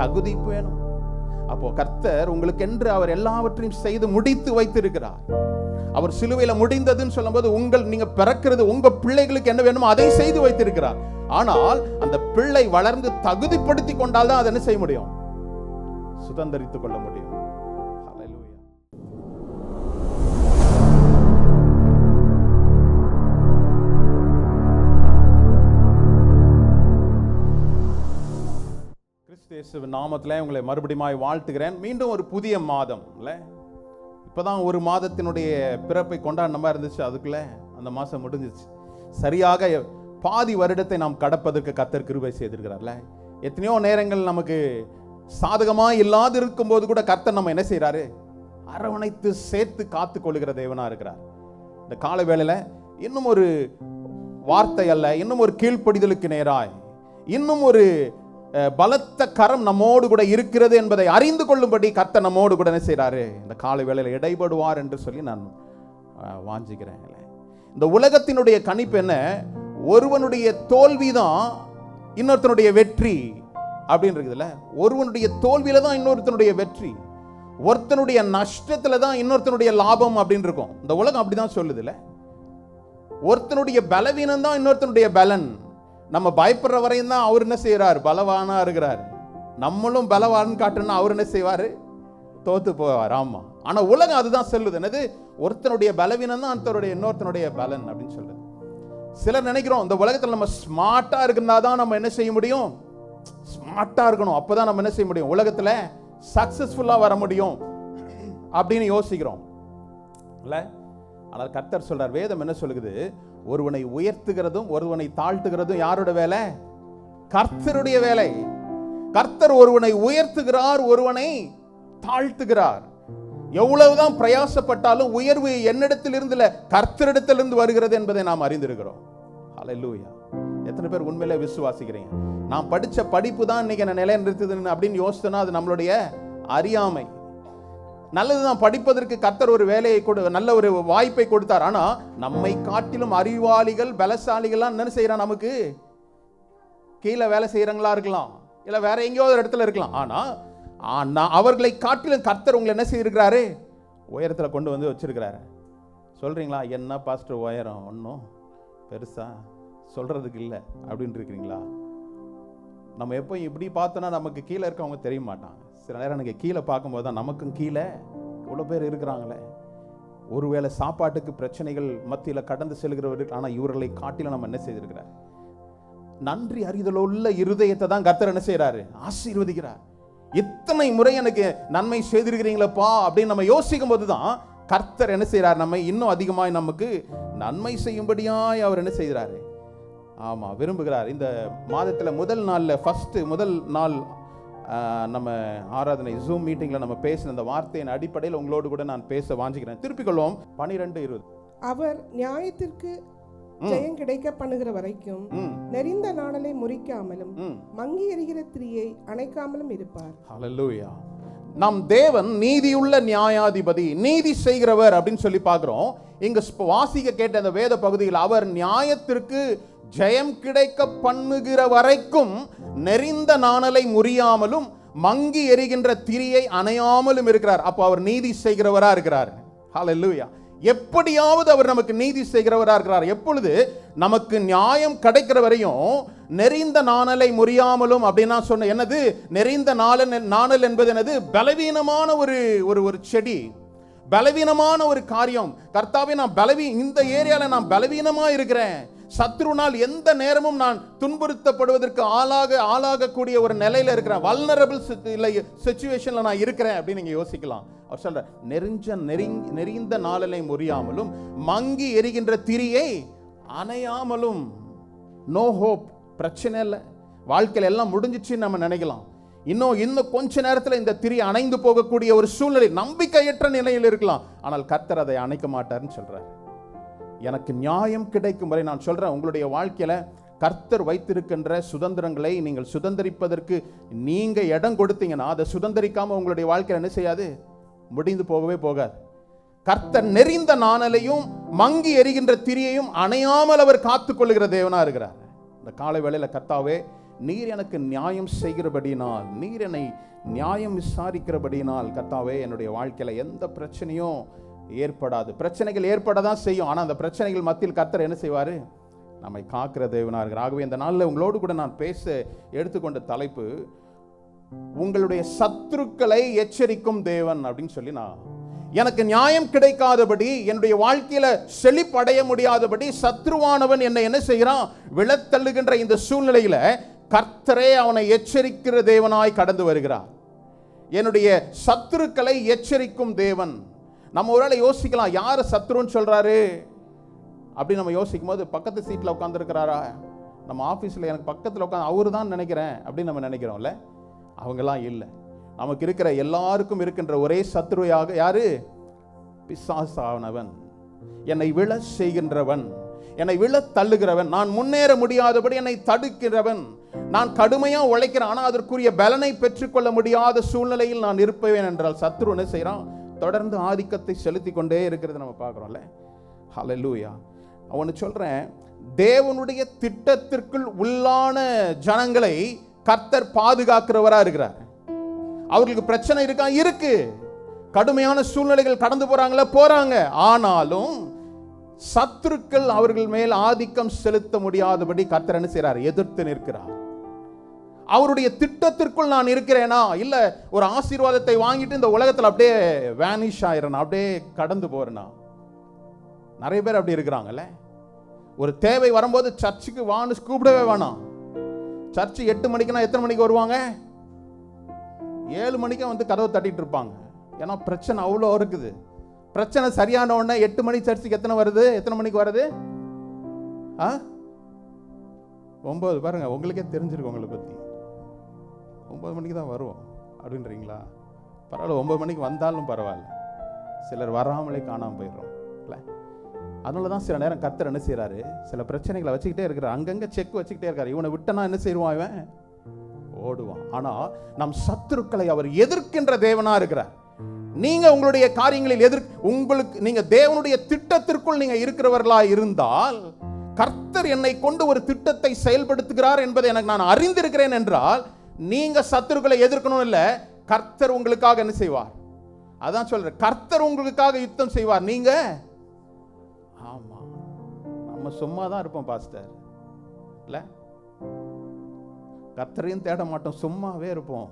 தகுதி வேணும். அப்போ கர்த்தர் உங்களுக்கு என்று அவர் எல்லாவற்றையும் செய்து முடித்து வைத்திருக்கிறார். அவர் சிலுவையில முடிந்ததுன்னு சொல்லும்போது நீங்க பிறக்கிறது உங்க பிள்ளைகளுக்கு என்ன வேணுமோ அதை செய்து வைத்திருக்கிறார். ஆனால் அந்த பிள்ளை வளர்ந்து தகுதிப்படுத்தி கொண்டால் தான் அதை என்ன செய்ய முடியும்? சுதந்தரித்துக் கொள்ள முடியும். ஹல்லேலூயா. கிறிஸ்து இயேசுவின் நாமத்திலே உங்களை மறுபடியும் வாழ்த்துகிறேன். மீண்டும் ஒரு புதிய மாதம் இல்ல, இப்பதான் ஒரு மாதத்தினுடைய பிறப்பை கொண்டாடின மாதிரி இருந்துச்சு. அதுக்குள்ள அந்த மாசம் முடிஞ்சிச்சு. சரியாக பாதி வருடத்தை நாம் கடப்பதற்கு கர்த்தர் கிருபை செய்திருக்கிறார்ல. எத்தனையோ நேரங்கள் நமக்கு சாதகமா இல்லாது இருக்கும் போது கூட கர்த்தர் நம்ம என்ன செய்யறாரு? அரவணைத்து சேர்த்து காத்து கொள்ளுகிற தேவனா இருக்கிறார். இந்த கால வேளையில இன்னும் ஒரு வார்த்தை அல்ல, இன்னும் ஒரு கீழ்ப்படிதலுக்கு நேராய் இன்னும் ஒரு பலத்த கரம் நம்மோடு கூட இருக்கிறது என்பதை அறிந்து கொள்ளும்படி கர்த்தர் நம்மோடு கூட என்ன செய்யறாரு? இந்த கால வேளையில இடைபடுவார் என்று சொல்லி நான் வாஞ்சிக்கிறேன். இந்த உலகத்தினுடைய கணிப்பு என்ன? ஒருவனுடைய தோல்விதான் இன்னொருத்தனுடைய வெற்றி அப்படின்னு இருக்குதுல்ல. ஒருவனுடைய தோல்வியில தான் இன்னொருத்தனுடைய வெற்றி, ஒருத்தனுடைய நஷ்டத்துல தான் இன்னொருத்தனுடைய லாபம் அப்படின்னு இருக்கும். இந்த உலகம் அப்படிதான் சொல்லுதுல்ல. ஒருத்தனுடைய பலவீனம் தான் இன்னொருத்தனுடைய பலன். நம்ம பயப்படுற வரையும் தான் அவர் என்ன செய்யறாரு? பலவானா இருக்கிறார். நம்மளும் பலவான் காட்டுனா அவர் என்ன செய்வாரு? தோத்து போவார். ஆமா. ஆனா உலகம் அதுதான் சொல்லுது. என்னது? ஒருத்தனுடைய பலவீனம் தான் இன்னொருத்தனுடைய பலன் அப்படின்னு சொல்லுது. சிலர் நினைக்கிறோம் இந்த உலகத்தில் நம்ம ஸ்மார்ட்டா இருந்தா தான் நம்ம என்ன செய்ய முடியும்? ஸ்மார்ட்டா இருக்கணும், அப்பதான் நம்ம என்ன செய்ய முடியும்? உலகத்துல சக்சஸ்ஃபுல்லா வர முடியும் அப்படின்னு யோசிக்கிறோம் இல்ல. ஆனால் கர்த்தர் சொல்றார், வேதம் என்ன சொல்லுது? ஒருவனை உயர்த்துகிறதும் ஒருவனை தாழ்த்துகிறதும் யாரோட வேலை? கர்த்தருடைய வேலை. கர்த்தர் ஒருவனை உயர்த்துகிறார், ஒருவனை தாழ்த்துகிறார். எவ்வளவுதான் பிரயாசப்பட்டாலும் உயர்வு என்னிடத்திலிருந்து இல்ல, கர்த்தரிடத்திலிருந்து வருகிறது என்பதை நாம் அறிந்திருக்கிறோம். ஹல்லேலூயா. எத்தனை பேர் உண்மையிலே விசுவாசிக்கிறீங்க? நான் படிச்ச படிப்பு தான் இன்னைக்கு என்ன நிலை நிறுத்துதுன்னு அப்படின்னு யோசிச்சோன்னா அது நம்மளுடைய அறியாமை. நல்லதுதான், படிப்பதற்கு கர்த்தர் ஒரு வேலையை நல்ல ஒரு வாய்ப்பை கொடுத்தார். ஆனா நம்மை காட்டிலும் அறிவாளிகள் பலசாலிகள்லாம் என்ன செய்யறான்? நமக்கு கீழே வேலை செய்யறவங்களா இருக்கலாம், இல்ல வேற எங்கேயோ ஒரு இடத்துல இருக்கலாம். ஆனா அவர்களை காட்டிலும் கர்த்தர் உங்களை என்ன செய்திருக்கிறாரு? உயரத்துல கொண்டு வந்து வச்சிருக்கிறாரு. சொல்றீங்களா? என்ன பாஸ்டர் உயரம் ஒன்றும் பெருசா சொல்றதுக்கு இல்லை அப்படின்னு இருக்கிறீங்களா? நம்ம எப்போ இப்படி பார்த்தோன்னா நமக்கு கீழே இருக்கவங்க தெரிய மாட்டாங்க. சில நேரம் எனக்கு கீழே பார்க்கும்போது தான் நமக்கும் கீழே இவ்வளோ பேர் இருக்கிறாங்களே. ஒருவேளை சாப்பாட்டுக்கு பிரச்சனைகள் மத்தியில் கடந்து செல்கிறவர்கள், ஆனால் இவர்களை காட்டில நம்ம என்ன செய்திருக்கிறார்? நன்றி அறிதல் உள்ள இருதயத்தை தான் கர்த்தர் என்ன செய்யறாரு? ஆசீர்வதிக்கிறார். இத்தனை முறை எனக்கு நன்மை செய்திருக்கிறீங்களப்பா அப்படின்னு நம்ம யோசிக்கும் போது தான் கர்த்தர் என்ன செய்யறார்? நம்ம இன்னும் அதிகமாய் நமக்கு நன்மை செய்யும்படியாய் அவர் என்ன செய்கிறாரு? ஆமா, விரும்புகிறார். இந்த மாதத்தில் முதல் நாள் நம்ம ஆராதனை ஜூம் மீட்டிங்ல நம்ம பேசின அந்த வார்த்தையின் அடிப்படையில் உங்களோடு கூட நான் பேச வாஞ்சிக்கிறேன். திருப்பிக் கொள்வோம். 12:20. அவர் நியாயத்திற்கு ஜெயம் கிடைக்க பண்ணுகிற வரைக்கும் நெறிந்த நாணலை முறிக்காமலும் மங்கி எறிகிற திரியை அணைக்காமலும் இருப்பார். ஹல்லேலூயா. நம் தேவன் நீதியுள்ள நியாயாதிபதி, நீதி செய்கிறவர் அப்படின்னு சொல்லி பார்க்கிறோம். இங்க வாசிக்க கேட்ட அந்த வேத பகுதியில் அவர் நியாயத்திற்கு ஜெயம் கிடைக்க பண்ணுகிற வரைக்கும் நெறிந்த நாணலை முறியாமலும் மங்கி எரிகின்ற திரியை அணையாமலும் இருக்கிறார். அப்போ அவர் நீதி செய்கிறவரா இருக்கிறார். ஹல்லேலூயா. எப்படியாவது அவர் நமக்கு நீதி செய்கிறவரா இருக்கிறார். எப்பொழுது? நமக்கு நியாயம் கிடைக்கிற வரையும் நெறிந்த நாணலை முறியாமலும். அப்படின்னா சொன்ன என்னது? நெறிந்த நாணல் என்பது என்னது? பலவீனமான ஒரு செடி, பலவீனமான ஒரு காரியம். கர்த்தாவே, நான் இந்த ஏரியால நான் பலவீனமா இருக்கிறேன், சத்ருனால் எந்த நேரமும் நான் துன்புறுத்தப்படுவதற்கு ஆளாகக்கூடிய ஒரு நிலையில இருக்கிறேன், வல்னரபிள் சிச்சுவேஷன்ல நான் இருக்கிறேன் அப்படின்னு நீங்க யோசிக்கலாம். அவர் சொல்ற நெறிந்த நாளலை முறியாமலும் மங்கி எரிகின்ற திரியை அணையாமலும். நோ ஹோப், பிரச்சனை இல்லை, வாழ்க்கையில எல்லாம் முடிஞ்சிச்சுன்னு நம்ம நினைக்கலாம். இன்னும் கொஞ்ச நேரத்தில் இந்த திரி அணைந்து போகக்கூடிய ஒரு சூழ்நிலை, நம்பிக்கையற்ற நிலையில் இருக்கலாம். ஆனால் கர்த்தர் அதை அணைக்க மாட்டார்னு சொல்றார். எனக்கு நியாயம் கிடைக்கும் வரை நான் சொல்றேன், உங்களுடைய வாழ்க்கையில கர்த்தர் வைத்திருக்கின்ற சுதந்திரங்களை நீங்கள் சுதந்திரிப்பதற்கு நீங்க இடம் கொடுத்தீங்கன்னா அதை சுதந்திரிக்காம உங்களுடைய வாழ்க்கையில என்ன செய்யாது? முடிந்து போகவே போகாது. கர்த்தர் நெறிந்த நாணலையும் மங்கி எரிகின்ற திரியையும் அணையாமல் அவர் காத்துக் கொள்ளுகிற தேவனா இருக்கிறார். இந்த காலை வேளையில கர்த்தாவே, நீர் எனக்கு நியாயம் செய்கிறபடினால், நீர் என்னை நியாயம் விசாரிக்கிறபடினால் கர்த்தாவே, என்னுடைய வாழ்க்கையில எந்த பிரச்சனையும் ஏற்படாது. பிரச்சனைகள் ஏற்படதான் செய்யும், ஆனா அந்த பிரச்சனைகள் மத்தியில் கர்த்தர் என்ன செய்வாரு? நம்மை காக்கிற தேவனா இருக்கிறார். ஆகவே இந்த நாளில் உங்களோடு கூட நான் பேச எடுத்துக்கொண்ட தலைப்பு, உங்களுடைய சத்துருக்களை எச்சரிக்கும் தேவன் அப்படின்னு சொல்லி, நான் எனக்கு நியாயம் கிடைக்காதபடி, என்னுடைய வாழ்க்கையில செழிப்படைய முடியாதபடி சத்ருவானவன் என்னை என்ன செய்கிறான்? விழத்தள்ளுகின்ற இந்த சூழ்நிலையில கர்த்தரே அவனை எச்சரிக்கிற தேவனாய் கடந்து வருகிறார். என்னுடைய சத்துருக்களை எச்சரிக்கும் தேவன். நம்ம ஒருவேளை யோசிக்கலாம், யாரு சத்ருன்னு சொல்றாரு அப்படி நம்ம யோசிக்கும் போது, பக்கத்து சீட்ல உட்காந்துருக்கிறாரா, நம்ம ஆபீஸ்ல எனக்கு பக்கத்தில் உட்காந்து அவரு தான் நினைக்கிறேன் அப்படின்னு நம்ம நினைக்கிறோம்ல. அவங்கெல்லாம் இல்லை. நமக்கு இருக்கிற எல்லாருக்கும் இருக்கின்ற ஒரே சத்ருயாக யாரு? பிசாசானவன், என்னை விழ செய்கின்றவன், என்னை விழ தள்ளுகிறவன், நான் முன்னேற முடியாதபடி என்னை தடுக்கிறவன், நான் கடுமையா உழைக்கிறேன் ஆனா அதற்குரிய பலனை பெற்றுக்கொள்ள முடியாத சூழ்நிலையில் நான் இருப்பேன் என்றால் சத்ரு என்ன செய்யறான்? தொடர்ந்து ஆதிக்கத்தை செலுத்தி கொண்டே இருக்கிறது நம்ம பார்க்கிறோம்ல. ஹல்லேலூயா. அவனு சொல்றேன், தேவனுடைய திட்டத்திற்குள் உள்ளான ஜனங்களை கர்த்தர் பாதுகாக்கிறவரா இருக்கிறார். அவர்களுக்கு பிரச்சனை இருக்கு, கடுமையான சூழ்நிலைகள் கடந்து போறாங்க. ஆனாலும் சத்துருக்கள் அவர்கள் மேல் ஆதிக்கம் செலுத்த முடியாதபடி கர்த்தர் என்ன செய்றார்? எதிர்த்து நிற்கிறார். அவருடைய திட்டத்திற்குள் நான் இருக்கிறேனா, இல்ல ஒரு ஆசீர்வாதத்தை வாங்கிட்டு இந்த உலகத்தில் அப்படியே வேனிஷ் ஆயிரனா, அப்படியே கடந்து போறேனா? நிறைய பேர் அப்படி இருக்கிறாங்கல்ல. ஒரு தேவை வரும்போது சர்ச்சுக்கு வான்னு கூப்பிடவே வேணாம். சர்ச்சு 8 மணிக்குனா எத்தனை மணிக்கு வருவாங்க? 7 மணிக்கு வந்து கதவை தட்டிட்டு இருப்பாங்க. ஏன்னா பிரச்சனை அவ்வளோ இருக்குது. பிரச்சனை சரியான உடனே 8 மணி சர்ச்சுக்கு எத்தனை மணிக்கு வருது? 9. பாருங்க, உங்களுக்கே தெரிஞ்சிருக்கு உங்களை பற்றி. 9 மணிக்கு தான் வருவோம் அப்படின்றீங்களா? பரவாயில்ல, 9 மணிக்கு வந்தாலும் பரவாயில்ல. சிலர் வராமலே காணாமல் போயிடுறோம் இல்லை. அதனால தான் சில நேரம் கர்த்தர் என்ன செய்கிறாரு? சில பிரச்சனைகளை வச்சுக்கிட்டே இருக்கிறார், அங்கங்கே செக் வச்சுக்கிட்டே இருக்காரு. இவனை விட்டனா என்ன செய்வான்? இவன் ஓடுவான். ஆனால் நம் சத்துருக்களை அவர் எதிர்க்கின்ற தேவனா இருக்கிறார். நீங்க உங்களுடைய காரியங்களில் நீங்க தேவனுடைய திட்டத்திற்குள் நீங்க இருக்கிறவர்களா இருந்தால், கர்த்தர் என்னை கொண்டு ஒரு திட்டத்தை செயல்படுத்துகிறார் என்பதை எனக்கு நான் அறிந்திருக்கிறேன் என்றால், நீங்க சத்துருக்களை எதிர்க்கணும் இல்ல, கர்த்தர் உங்களுக்காக என்ன செய்வார்? அதான் சொல்றேன், கர்த்தர் உங்களுக்காக யுத்தம் செய்வார். நீங்க ஆமா, நம்ம சும்மா தான் இருப்போம் பாஸ்டர் இல்ல. கர்த்தரையும் தேட மாட்டோம், சும்மாவே இருப்போம்.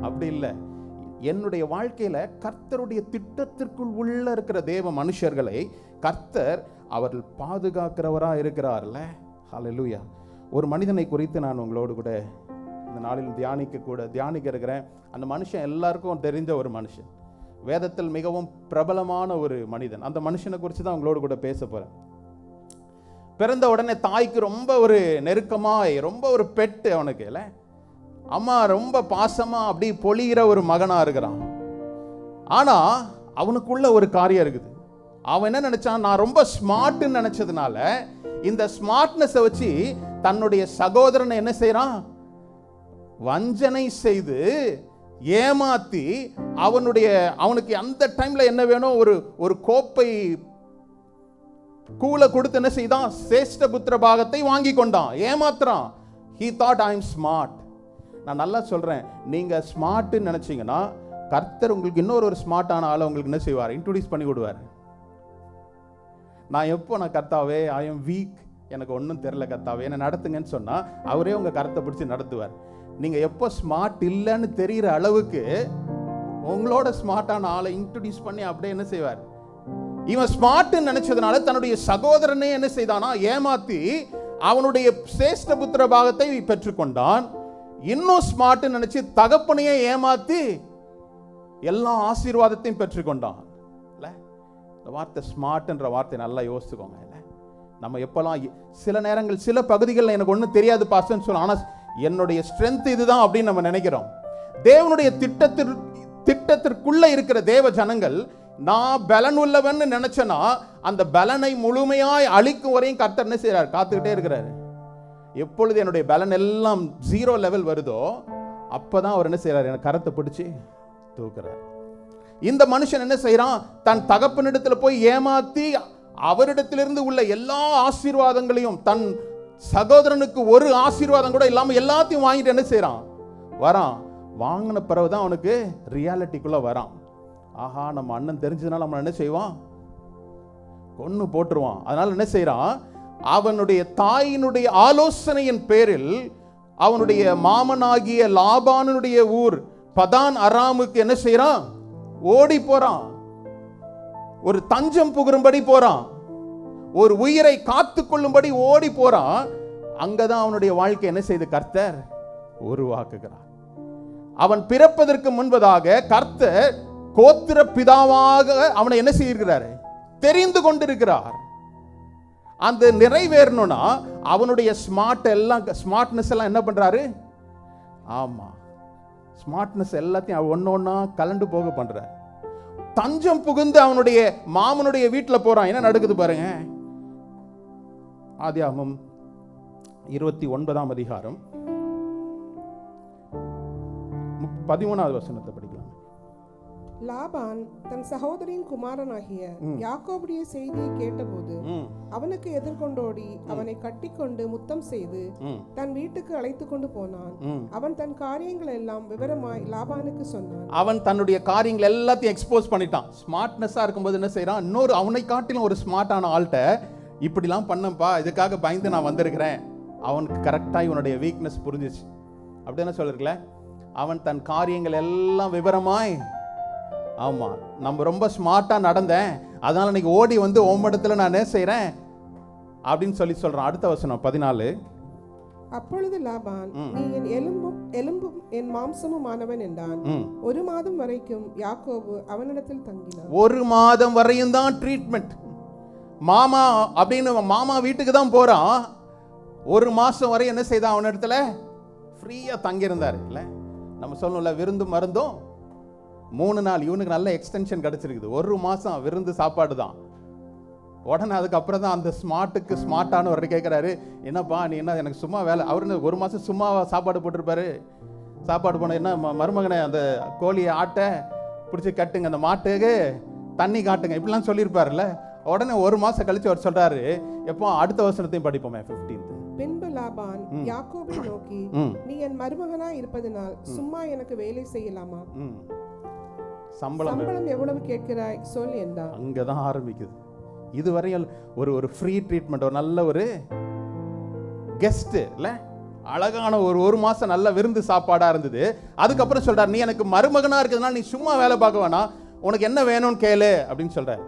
அப்படி இல்லை. என்னுடைய வாழ்க்கையில கர்த்தருடைய திட்டத்திற்குள் உள்ள இருக்கிற தேவ மனுஷர்களை கர்த்தர் அவர்கள் பாதுகாக்கிறவரா இருக்கிறார்ல. ஹல்லேலூயா. ஒரு மனிதனை குறித்து நான் உங்களோடு கூட இந்த நாளில் தியானிக்க இருக்கிறேன். அந்த மனுஷன் எல்லாருக்கும் தெரிஞ்ச ஒரு மனுஷன், வேதத்தில் மிகவும் பிரபலமான ஒரு மனிதன். அந்த மனுஷனை குறித்து தான் உங்களோடு கூட பேச போறேன். பிறந்த உடனே தாய்க்கு ரொம்ப ஒரு நெருக்கமாய், ரொம்ப ஒரு பெட்டு அவனுக்கு இல்லை. அம்மா ரொம்ப பாசமா அப்படி பொழிகிற ஒரு மகனா இருக்கிறான். ஆனா அவனுக்குள்ள ஒரு காரியம் இருக்குது. அவன் என்ன நினைச்சான், நான் ரொம்ப ஸ்மார்ட்னு நினைச்சதுனால இந்த ஸ்மார்ட்னஸை வச்சு தன்னுடைய சகோதரனை என்ன செய்யறான், வஞ்சனை செய்து ஏமாத்தி அவனுக்கு அந்த டைம்ல என்ன வேணும், ஒரு கோப்பை கூல கொடுத்து என்ன செய்தான், சேஷ்ட புத்திர பாகத்தை வாங்கி கொண்டான். ஏமாத்துறான். he thought I am smart. நான் நல்லா சொல்றேன், நீங்க ஸ்மார்ட்னு நினைச்சீங்கன்னா கர்த்தர் உங்களுக்கு இன்னொரு ஸ்மார்ட்டான ஆளை உங்களுக்கு என்ன செய்வார், இன்ட்ரோடியூஸ் பண்ணி விடுவார். நான் கர்த்தாவே ஐ எம் வீக், எனக்கு ஒன்றும் தெரியல கர்த்தாவே என்ன நடத்துங்கன்னு சொன்னா அவரே உங்க கருத்தை பிடிச்சி நடத்துவார். நீங்க எப்போ ஸ்மார்ட் இல்லைன்னு தெரிகிற அளவுக்கு உங்களோட ஸ்மார்ட்டான ஆளை இன்ட்ரோடியூஸ் பண்ணி அப்படியே என்ன செய்வார். இவன் ஸ்மார்ட்னு நினைச்சதுனால தன்னுடைய சகோதரனே என்ன செய்தானா, ஏமாத்தி அவனுடைய சேஷ்ட புத்திர பாகத்தை பெற்றுக்கொண்டான். இன்னும் ஸ்மார்ட்னு நினைச்சு தகப்பனையே ஏமாத்தி எல்லா ஆசீர்வாதத்தையும் பெற்றுக்கொண்டான். இந்த வார்த்தை ஸ்மார்ட்ன்ற வார்த்தை நல்லா யோசிச்சுக்கோங்க. நம்ம எப்பெல்லாம் சில நேரங்கள் சில பகுதிகளில் எனக்கு ஒன்றும் தெரியாது பாஸ்டர்னு சொல்லலாம், ஆனால் என்னுடைய ஸ்ட்ரென்த் இதுதான் அப்படின்னு நம்ம நினைக்கிறோம். தேவனுடைய திட்டத்திற்குள்ள இருக்கிற தேவ ஜனங்கள், நான் பலன் உள்ளவன் நினைச்சனா அந்த பலனை முழுமையாய் அழிக்கும் வரையும் கர்த்தர் என்ன செய்யறாரு, காத்துக்கிட்டே இருக்கிறாரு. எப்பொழுது என்னுடைய பலன் எல்லாம் 0 லெவல் வருதோ அப்பதான் அவர் என்ன செய்யறாரு, எனக்கு கரத்தை பிடிச்சி தூக்குறாரு. இந்த மனுஷன் என்ன செய்யறான், தன் தகப்பனிடத்துல போய் ஏமாத்தி அவரிடத்திலிருந்து உள்ள எல்லா ஆசீர்வாதங்களையும், தன் சகோதரனுக்கு ஒரு ஆசீர்வாதம் கூட இல்லாம எல்லாத்தையும் வாங்கிட்டு என்ன செய்யறான், வரான். வாங்கின பிறகுதான் அவனுக்கு ரியாலிட்டிக்குள்ள வரான். ஆஹா, நம்ம அண்ணன் தெரிஞ்சதுனால நம்ம என்ன செய்வான், கொன்னு போட்டுருவான். அதனால என்ன செய்யறான், அவனுடைய தாயினுடைய ஆலோசனையின் பேரில் அவனுடைய மாமனாகிய லாபானுடைய ஊர் பதான் அராமுக்கு என்ன செய்யறான், ஓடி போறான். ஒரு தஞ்சம் புகும்படி போறான், ஒரு உயிரை காத்து கொள்ளும்படி ஓடி போறான். அங்கதான் அவனுடைய வாழ்க்கை என்ன செய்து கர்த்தர் உருவாக்குகிறார். அவன் பிறப்பதற்கு முன்பதாக கர்த்தர் கோத்திர பிதாவாக அவனை என்ன செய்கிறார், தெரிந்து கொண்டிருக்கிறார். அந்த நிறைவேறணும்னா அவனுடைய ஸ்மார்ட்னஸ் எல்லாம் என்ன பண்றாரு, ஆமா ஸ்மார்ட்னஸ் எல்லாத்தையும் ஒன்னொன்னா கலண்டு போக பண்றாரு. தஞ்சம் புகுந்து அவனுடைய மாமனுடைய வீட்டில் போறான். என்ன நடக்குது பாருங்க. ஆதியாகமம் 29ஆம் அதிகாரம் 13வது வசனத்தை படிக்கலாம். லாபான் தன் சகோதரியின் குமாரனாகிய யாக்கோபுடைய செய்தியை கேட்டபோது அவனுக்கு எதிர்கொண்டோடி அவனை கட்டிக்கொண்டு முத்தம் செய்து தன் வீட்டுக்கு அழைத்து கொண்டு போனான். அவன் தன் காரியங்கள் எல்லாம் விவரமாய் லாபானுக்கு சொன்னான். அவன் தன்னுடைய காரியங்கள் எல்லாத்தையும் எக்ஸ்போஸ் பண்ணிட்டான். ஸ்மார்ட்னஸா இருக்கும்போது என்ன செய்யறான், இன்னொரு அவனை காட்டிலும் ஒரு ஸ்மார்ட்டான ஆள்கிட்ட இப்படிலாம் பண்ணப்பா, இதுக்காக பயந்து நான் வந்திருக்கிறேன். அவனுக்கு கரெக்டா இவனுடைய வீக்னஸ் புரிஞ்சிச்சு. அப்படி என்ன சொல்லிருக்கல, அவன் தன் காரியங்கள் எல்லாம் விவரமாய், ஆமா நம்ம ரொம்ப ஸ்மார்ட்டா நடந்தேன், அதனால இன்னைக்கு ஓடி வந்து ஓம்படத்துல நான் என்ன செய்யறேன் அப்படின்னு சொல்றான். அடுத்த வசனம் 14. அப்பொழுது லாபான், நீ என் எலும்பும் என் மாம்சமும் ஆனவன் என்றான். 1 மாதம் வரைக்கும் யாக்கோபு அவனிடத்தில் தங்கினான். 1 மாதம் வரையும் தான் ட்ரீட்மெண்ட். மாமா அப்படின்னு மாமா வீட்டுக்கு தான் போறான். 1 மாசம் வரை என்ன செய்தான், அவனிடத்துல ஃப்ரீயா தங்கியிருந்தாரு. இல்ல நம்ம சொல்லணும்ல, விருந்து மருந்தும் 3 நாள். இவனுக்கு நல்ல எக்ஸ்டென்ஷன் கிடைச்சிருக்குது. 1 மாசம் விருந்து சாப்பாடு தான். உடனே அதுக்கப்புறம் தான் அந்த ஸ்மார்ட்டுக்கு ஸ்மார்ட்டான ஒரு கேட்குறாரு, என்னப்பா நீ என்ன எனக்கு சும்மா வேலை. அவரு 1 மாசம் சும்மா சாப்பாடு போட்டிருப்பாரு. சாப்பாடு போன என்ன மருமகனை அந்த கோழியை ஆட்டை பிடிச்சி கட்டுங்க, அந்த மாட்டுக்கு தண்ணி காட்டுங்க, இப்படிலாம் சொல்லியிருப்பாருல்ல. உடனே 1 மாசம் கழிச்சு அவர் சொல்றாரு, எப்போ அடுத்த வசனத்தையும் படிப்போமே 15. பின்பு லாபான் யாக்கோபை நோக்கி, நீ என் மருமகனா இருப்பதனால் சும்மா எனக்கு வேலை செய்யலாமா? சம்பளம் எவ்வளவு கேட்கிறாய் சொல் என்றான். அங்கதான் ஆரம்பிக்குது. இதுவரையும் ஒரு ஃப்ரீ ட்ரீட்மெண்ட், ஒரு நல்ல ஒரு கெஸ்ட் இல்ல, அழகான ஒரு மாசம் நல்ல விருந்து சாப்பாடா இருந்தது. அதுக்கப்புறம் சொல்றார், நீ எனக்கு மருமகனா இருக்கிறதுனால நீ சும்மா வேலை பார்க்க வேணாம், உனக்கு என்ன வேணும்னு கேளு அப்படின்னு சொல்றாரு.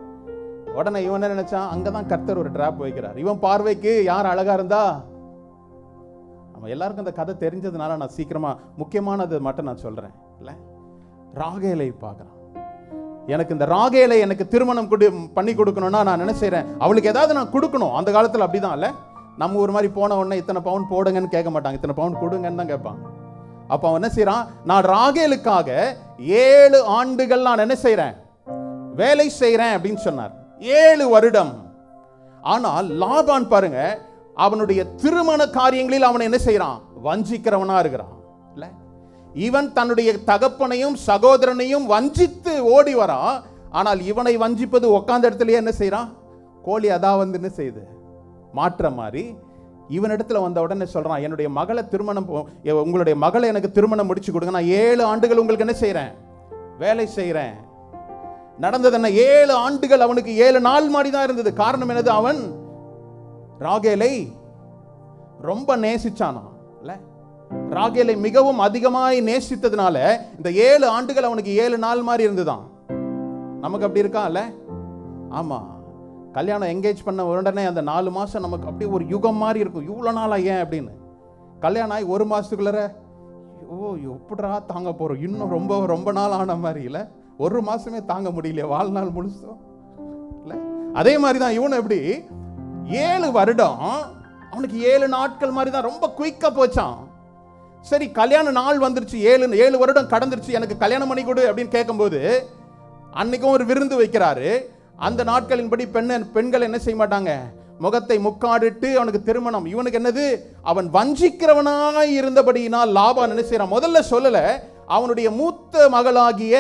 உடனே இவன் என்ன நினைச்சான், அங்கதான் கர்த்தர் ஒரு டிராப் வைக்கிறார். இவன் பார்வைக்கு யார் அழகா இருந்தா, நம்ம எல்லாருக்கும் அந்த கதை தெரிஞ்சதுனால நான் சீக்கிரமா முக்கியமானது மட்டும் நான் சொல்றேன். இல்ல, ராகேலை பார்க்கறான். எனக்கு இந்த ராகேலை எனக்கு திருமணம் பண்ணி கொடுக்கணும்னா நான் என்ன செய்யறேன், அவளுக்கு ஏதாவது நான் கொடுக்கணும். அந்த காலத்துல அப்படிதான் இல்ல, நம்ம ஒரு மாதிரி போன உடனே இத்தனை பவுன் போடுங்கன்னு கேட்க மாட்டாங்க, இத்தனை பவுன் கொடுங்கன்னு தான் கேட்பாங்க. அப்ப அவன் என்ன செய்யறான், நான் ராகேலுக்காக 7 ஆண்டுகள் நான் என்ன செய்யறேன், வேலை செய்யறேன் அப்படின்னு சொன்னார். 7 வருடம். ஆனால் லாபான் பாருங்க, அவனுடைய திருமண காரியங்களில் அவன் என்ன செய்யறான், வஞ்சிக்கிறவனா இருக்கிறான். இல்ல, இவன் தன்னுடைய தகப்பனையும் சகோதரனையும் வஞ்சித்து ஓடி வரான். ஆனால் இவனை வஞ்சிப்பது உட்கார்ந்த இடத்துலயே என்ன செய்யறான், கோழி அதான் வந்து என்ன செய்யுது, மாற்ற மாதிரி இவனிடத்துல வந்த உடனே சொல்றான், என்னுடைய மகளை திருமணம், உங்களுடைய மகளை எனக்கு திருமணம் முடிச்சு கொடுங்க, நான் 7 ஆண்டுகள் உங்களுக்கு என்ன செய்யறேன், வேலை செய்யறேன். நடந்தது என்ன, 7 ஆண்டுகள் அவனுக்கு 7 நாள் மாதிரி தான் இருந்தது. காரணம் என்னது, அவன் ராகேலை ரொம்ப நேசிச்சானா. இல்ல, ராகேலை மிகவும் அதிகமாய் நேசித்ததுனால இந்த 7 ஆண்டுகள் அவனுக்கு 7 நாள் மாதிரி இருந்துதான். நமக்கு அப்படி இருக்கா இல்ல? ஆமா, கல்யாணம் என்கேஜ் பண்ண உடனே அந்த 4 மாசம் நமக்கு அப்படியே ஒரு யுகம் மாதிரி இருக்கும். இவ்வளவு நாளா ஏன் அப்படின்னு, கல்யாணம் ஆகி 1 மாசத்துக்குள்ள எப்படா தாங்க போறோம், இன்னும் ரொம்ப ரொம்ப நாள் ஆன மாதிரி இல்ல, 1 மாசமே தாங்க முடியல, வாழ்நாள் முழுசும் இல்ல. அதே மாதிரிதான் இவன் எப்படி 7 வருடம் அவனுக்கு 7 நாட்கள் மாதிரி தான், ரொம்ப குயிக்கா போச்சான். சரி, கல்யாண நாள் வந்துருச்சு, 7 வருடம் கடந்துருச்சு, எனக்கு கல்யாணம் பண்ணி கொடு அப்படின்னு கேட்கும்போது அன்னைக்கும் ஒரு விருந்து வைக்கிறாரு. அந்த நாட்களின்படி பெண்கள் என்ன செய்ய மாட்டாங்க, முகத்தை முக்காடிட்டு அவனுக்கு திருமணம். இவனுக்கு என்னது, அவன் வஞ்சிக்கிறவனாய் இருந்தபடியினால் லாபான் என்ன செய்யறான், முதல்ல சொல்லல, அவனுடைய மூத்த மகளாகிய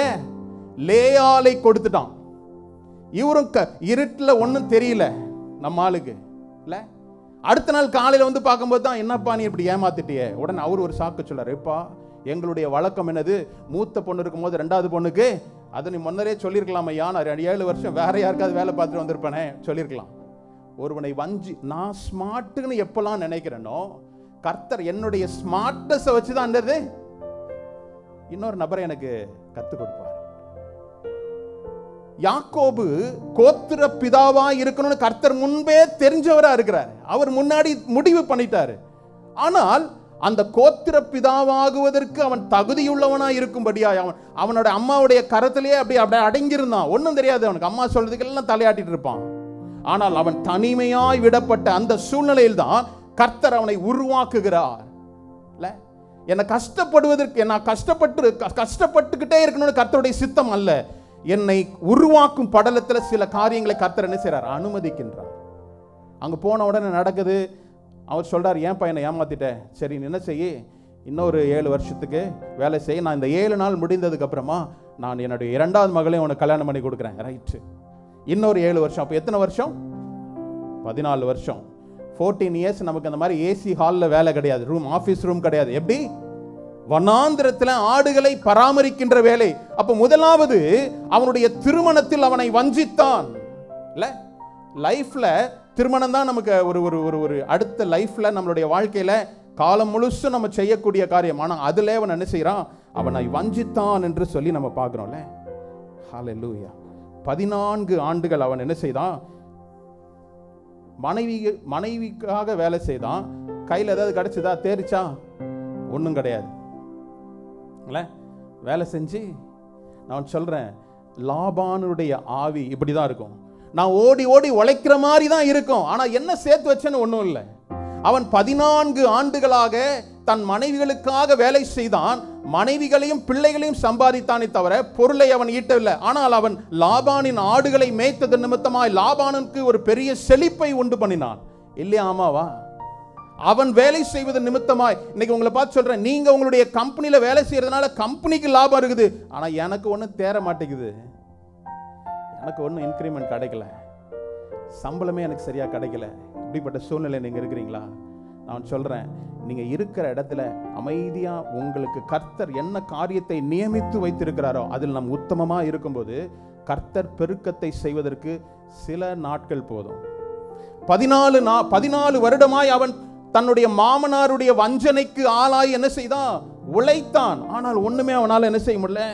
லேயாலை கொடுத்துட்டான். இவரும் இருட்டுல ஒன்னும் தெரியல நம்ம ஆளுக்கு இல்ல. அடுத்த நாள் காலையில வந்து பார்க்கும்போது தான், என்னப்பா நீ இப்படி ஏமாத்திட்டியே. உடனே அவர் ஒரு சாக்கு சொல்றாரு, எப்பா எங்களுடைய வழக்கம் என்னது, மூத்த பொண்ணு இருக்கும் போது 2வது பொண்ணுக்கு, அதை நீ முன்னரே சொல்லியிருக்கலாம் ஐயா, நான் 7 வருஷம் வேற யாருக்காவது வேலை பார்த்துட்டு வந்திருப்பேனே, சொல்லியிருக்கலாம். ஒருவனை வஞ்சி, நான் ஸ்மார்ட்னு எப்பெல்லாம் நினைக்கிறேனோ, கர்த்தர் என்னுடைய ஸ்மார்ட்னஸை வச்சுதான் இன்னொரு நபரை எனக்கு கற்றுக் கொடுப்பார். யாக்கோபு கோத்திர பிதாவா இருக்கணும்னு கர்த்தர் முன்பே தெரிஞ்சவரா இருக்கிறார். அவர் முன்னாடி முடிவு பண்ணிட்டாரு. ஆனால் அந்த கோத்திர பிதாவாகுவதற்கு அவன் தகுதியுள்ளவனா இருக்கும்படியா அவனோட அம்மாவுடைய கரத்திலேயே அப்படியே அடங்கியிருந்தான். ஒன்றும் தெரியாது அவனுக்கு, அம்மா சொல்றதுக்கெல்லாம் தலையாட்டிட்டு இருப்பான். ஆனால் அவன் தனிமையாய் விடப்பட்ட அந்த சூழ்நிலையில் தான் கர்த்தர் அவனை உருவாக்குகிறார். என்னை கஷ்டப்படுவதற்கு, நான் கஷ்டப்பட்டுக்கிட்டே இருக்கணும்னு கர்த்தருடைய சித்தம் அல்ல. என்னை உருவாக்கும் படலத்தில் சில காரியங்களை கர்த்தர் என்ன செய்றார், அனுமதிக்கின்றார். அங்க போன உடனே நடக்குது. அவர் சொல்றார், ஏன் பையனை ஏமாத்திட்டேன், சரி என்ன செய்ய, இன்னொரு 7 வருஷத்துக்கு வேலை செய்ய, நான் இந்த 7 நாள் முடிந்ததுக்கு அப்புறமா நான் என்னுடைய 2வது மகளையும் உனக்கு கல்யாணம் பண்ணி கொடுக்குறேன். ரைட்டு, இன்னொரு 7 வருஷம். அப்போ எத்தனை வருஷம், 14 வருஷம். 14 இயர்ஸ். நமக்கு அந்த மாதிரி ஏசி ஹாலில் வேலை கிடையாது, ரூம், ஆஃபீஸ் ரூம் கிடையாது. எப்படி, வனாந்திரத்தில் ஆடுகளை பராமரிக்கின்ற வேலை. அப்ப முதலாவது அவனுடைய திருமணத்தில் அவனை வஞ்சித்தான். இல்ல, லைஃப்ல திருமணம் தான் நமக்கு ஒரு அடுத்த லைஃப்ல நம்மளுடைய வாழ்க்கையில காலம் முழுசும் நம்ம செய்யக்கூடிய காரியம். ஆனா அதுல அவன் என்ன செய்யறான், அவனை வஞ்சித்தான் என்று சொல்லி நம்ம பார்க்கிறோம்ல. ஹல்லேலூயா. 14 ஆண்டுகள் அவன் என்ன செய்தான், மனைவிக்காக வேலை செய்தான். கையில் ஏதாவது கிடைச்சதா, தேரிச்சா, ஒன்றும் கிடையாது. வேலை செஞ்சு, நான் சொல்றேன், லாபானுடைய ஆவி இப்படிதான் இருக்கும். நான் ஓடி ஓடி உழைக்கிற மாதிரி தான் இருக்கும், ஆனா என்ன சேர்த்து வச்சேன்னு ஒன்றும் இல்லை. அவன் 14 ஆண்டுகளாக தன் மனைவிகளுக்காக வேலை செய்தான். மனைவிகளையும் பிள்ளைகளையும் சம்பாதித்தானே தவிர பொருளை அவன் ஈட்டவில்லை. ஆனால் அவன் லாபானின் ஆடுகளை மேய்த்தது நிமித்தமாய் லாபானுக்கு ஒரு பெரிய செழிப்பை உண்டு பண்ணினான். இல்லையா, ஆமாவா? அவன் வேலை செய்வது நிமித்தமாய், இன்னைக்கு உங்களை பார்த்து சொல்றேன், நீங்க உங்களுடைய கம்பெனியில வேலை செய்யறதுனால கம்பெனிக்கு லாபம் இருக்குது, ஆனா எனக்கு ஒன்றும் தேர மாட்டேங்குது, எனக்கு ஒன்றும் இன்கிரிமெண்ட் கிடைக்கல, சம்பளமே எனக்கு சரியா கிடைக்கல. இப்படிப்பட்ட சூழ்நிலை நீங்க இருக்கிறீங்களா? நான் சொல்றேன், நீங்க இருக்கிற இடத்துல அமைதியா உங்களுக்கு கர்த்தர் என்ன காரியத்தை நியமித்து வைத்திருக்கிறாரோ அதில் நாம் உத்தமமா இருக்கும்போது கர்த்தர் பெருக்கத்தை செய்வதற்கு சில நாட்கள் போதும். 14 வருடமாய் அவன் தன்னுடைய மாமனாருடைய வஞ்சனைக்கு ஆளாய் என்ன செய்தான்? உழைத்தான். ஆனால் ஒண்ணுமே அவனால என்ன செய்ய முடியல,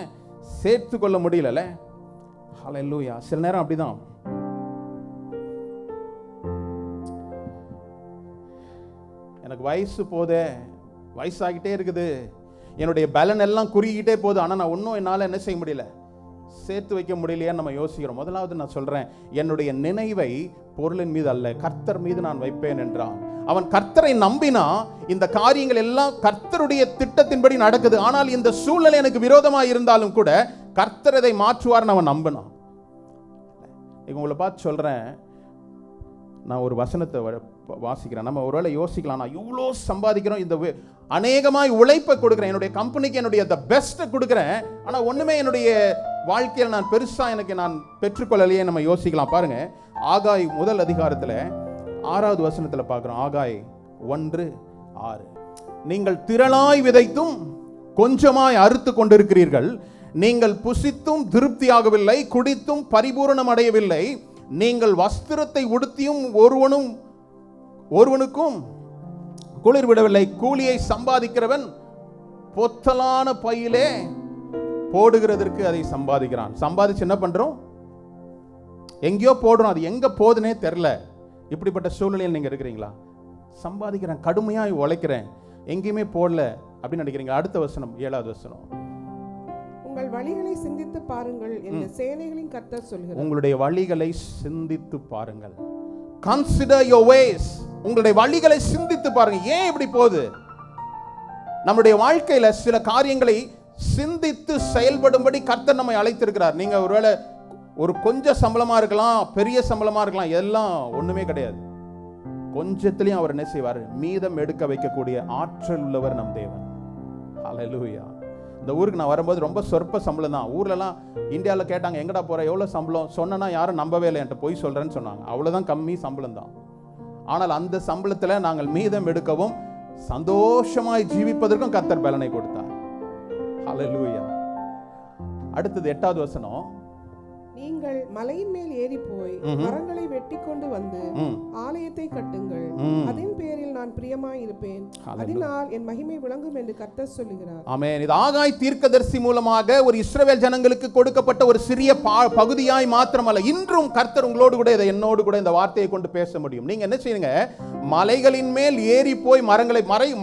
சேர்த்து கொள்ள முடியல. ஹல்லேலூயா. சில நேரம் அப்படிதான். எனக்கு வயசு போதே, வயசாகிட்டே இருக்குது, என்னுடைய பலன் எல்லாம் குறுகிட்டே போகுது, ஆனா நான் ஒன்றும் என்னால் என்ன செய்ய முடியல, சேர்த்து வைக்க முடியலையான்னு நம்ம யோசிக்கிறோம். முதலாவது நான் சொல்றேன், என்னுடைய நினைவை பொருளின் மீது அல்ல, கர்த்தர் மீது நான் வைப்பேன் என்றான். அவன் கர்த்தரை நம்பினா இந்த காரியங்கள் எல்லாம் கர்த்தருடைய திட்டத்தின்படி நடக்குது. ஆனால் இந்த சூழ்நிலை எனக்கு விரோதமாக இருந்தாலும் கூட கர்த்தர் இதை மாற்றுவார்னு அவன் நம்பினான். உங்களை பார்த்து சொல்றேன், நான் ஒரு வசனத்தை வாசிக்கிறேன். நம்ம ஒருவேளை யோசிக்கலாம், நான் இவ்வளோ சம்பாதிக்கிறோம், இந்த அநேகமாய் உழைப்பை கொடுக்குறேன், என்னுடைய கம்பெனிக்கு என்னுடைய பெஸ்ட்டை கொடுக்குறேன், ஆனால் ஒன்றுமே என்னுடைய வாழ்க்கையில் நான் பெருசாக எனக்கு நான் பெற்றுக்கொள்ளலையே நம்ம யோசிக்கலாம். பாருங்க, ஆகாய் முதல் அதிகாரத்தில் 6வது வசனத்தில் பார்க்குறோம். ஆகாய் 1:6. நீங்கள் திரளாய் விதைத்தும் கொஞ்சமாய் அறுத்து கொண்டிருக்கிறீர்கள், நீங்கள் புசித்தும் திருப்தியாகவில்லை, குடித்தும் பரிபூரணம் அடையவில்லை, நீங்கள் வஸ்திரத்தை உடுத்தியும் ஒருவனுக்கும் குளிர் விடவில்லை, கூலியை சம்பாதிக்கிறவன் பொத்தலான பையிலே போடுகிறதற்கு அதை சம்பாதிக்கிறான். சம்பாதிச்சு என்ன பண்றோம்? எங்கேயோ போடுறோம், அது எங்க போகுதுன்னே தெரியல. இப்படிப்பட்ட சூழ்நிலையில் நீங்க இருக்கிறீங்களா? சம்பாதிக்கிறேன், கடுமையாய் உழைக்கிறேன், எங்கேயுமே போடல அப்படின்னு நினைக்கிறீங்க. அடுத்த வசனம் 7வது வசனம். உங்கள் வழிகளை சிந்தித்து பாருங்கள் என்று சேனைகளின் கர்த்தர் சொல்கிறார். உங்களுடைய வழிகளை சிந்தித்து பாருங்கள். Consider your ways. உங்களுடைய வழிகளை சிந்தித்து பாருங்க. ஏன் இப்படி போகுது? நம்முடைய வாழ்க்கையில சில காரியங்களை சிந்தித்து செயல்படும்படி கர்த்தர் நம்மை அழைத்திருக்கிறார். நீங்க ஒருவேளை ஒரு கொஞ்சம் சம்பளமா இருக்கலாம், பெரிய சம்பளமா இருக்கலாம், எல்லாம் ஒண்ணுமே கிடையாது. கொஞ்சத்திலையும் அவர் என்ன செய்வார்? மீதம் எடுக்க வைக்கக்கூடிய ஆற்றல் உள்ளவர் நம் தேவன். ஹல்லேலூயா. இந்த ஊருக்கு நான் வரும்போது ரொம்ப சொற்ப சம்பளம் தான். ஊர்லலாம் இந்தியாவில் கேட்டாங்க, எங்கடா போற, எவ்வளோ சம்பளம் சொன்னா யாரும் நம்பவே இல்லை, என்கிட்ட போய் சொல்றேன்னு சொன்னாங்க. அவ்வளோதான் கம்மி சம்பளம் தான். ஆனால் அந்த சம்பளத்தில் நாங்கள் மீதம் எடுக்கவும் சந்தோஷமாய் ஜீவிப்பதற்கும் கர்த்தர் பலனை கொடுத்தார். ஹல்லேலூயா. அடுத்தது 8வது வசனம். நீங்கள் மலையின் மேல் ஏறி போய் மரங்களை வெட்டி கொண்டு வந்து ஆலயத்தை கட்டுங்கள், அதன் பேரில் நான் பிரியமாய் இருப்பேன், அதனால் என் மகிமை விளங்கும் என்று கர்த்தர் சொல்லுகிறார். ஆமென். இது ஆகாய் தீர்க்கதரிசி மூலமாக ஒரு இஸ்ரவேல் ஜனங்களுக்கு கொடுக்கப்பட்ட ஒரு சிறிய பகுதியாய் மாத்திரமல்ல, இன்றும் கர்த்தர் உங்களோடு கூட இதை என்னோடு கூட இந்த வார்த்தையை கொண்டு பேச முடியும். நீங்க என்ன செய்யுங்க? மலைகளின் மேல் ஏறி போய்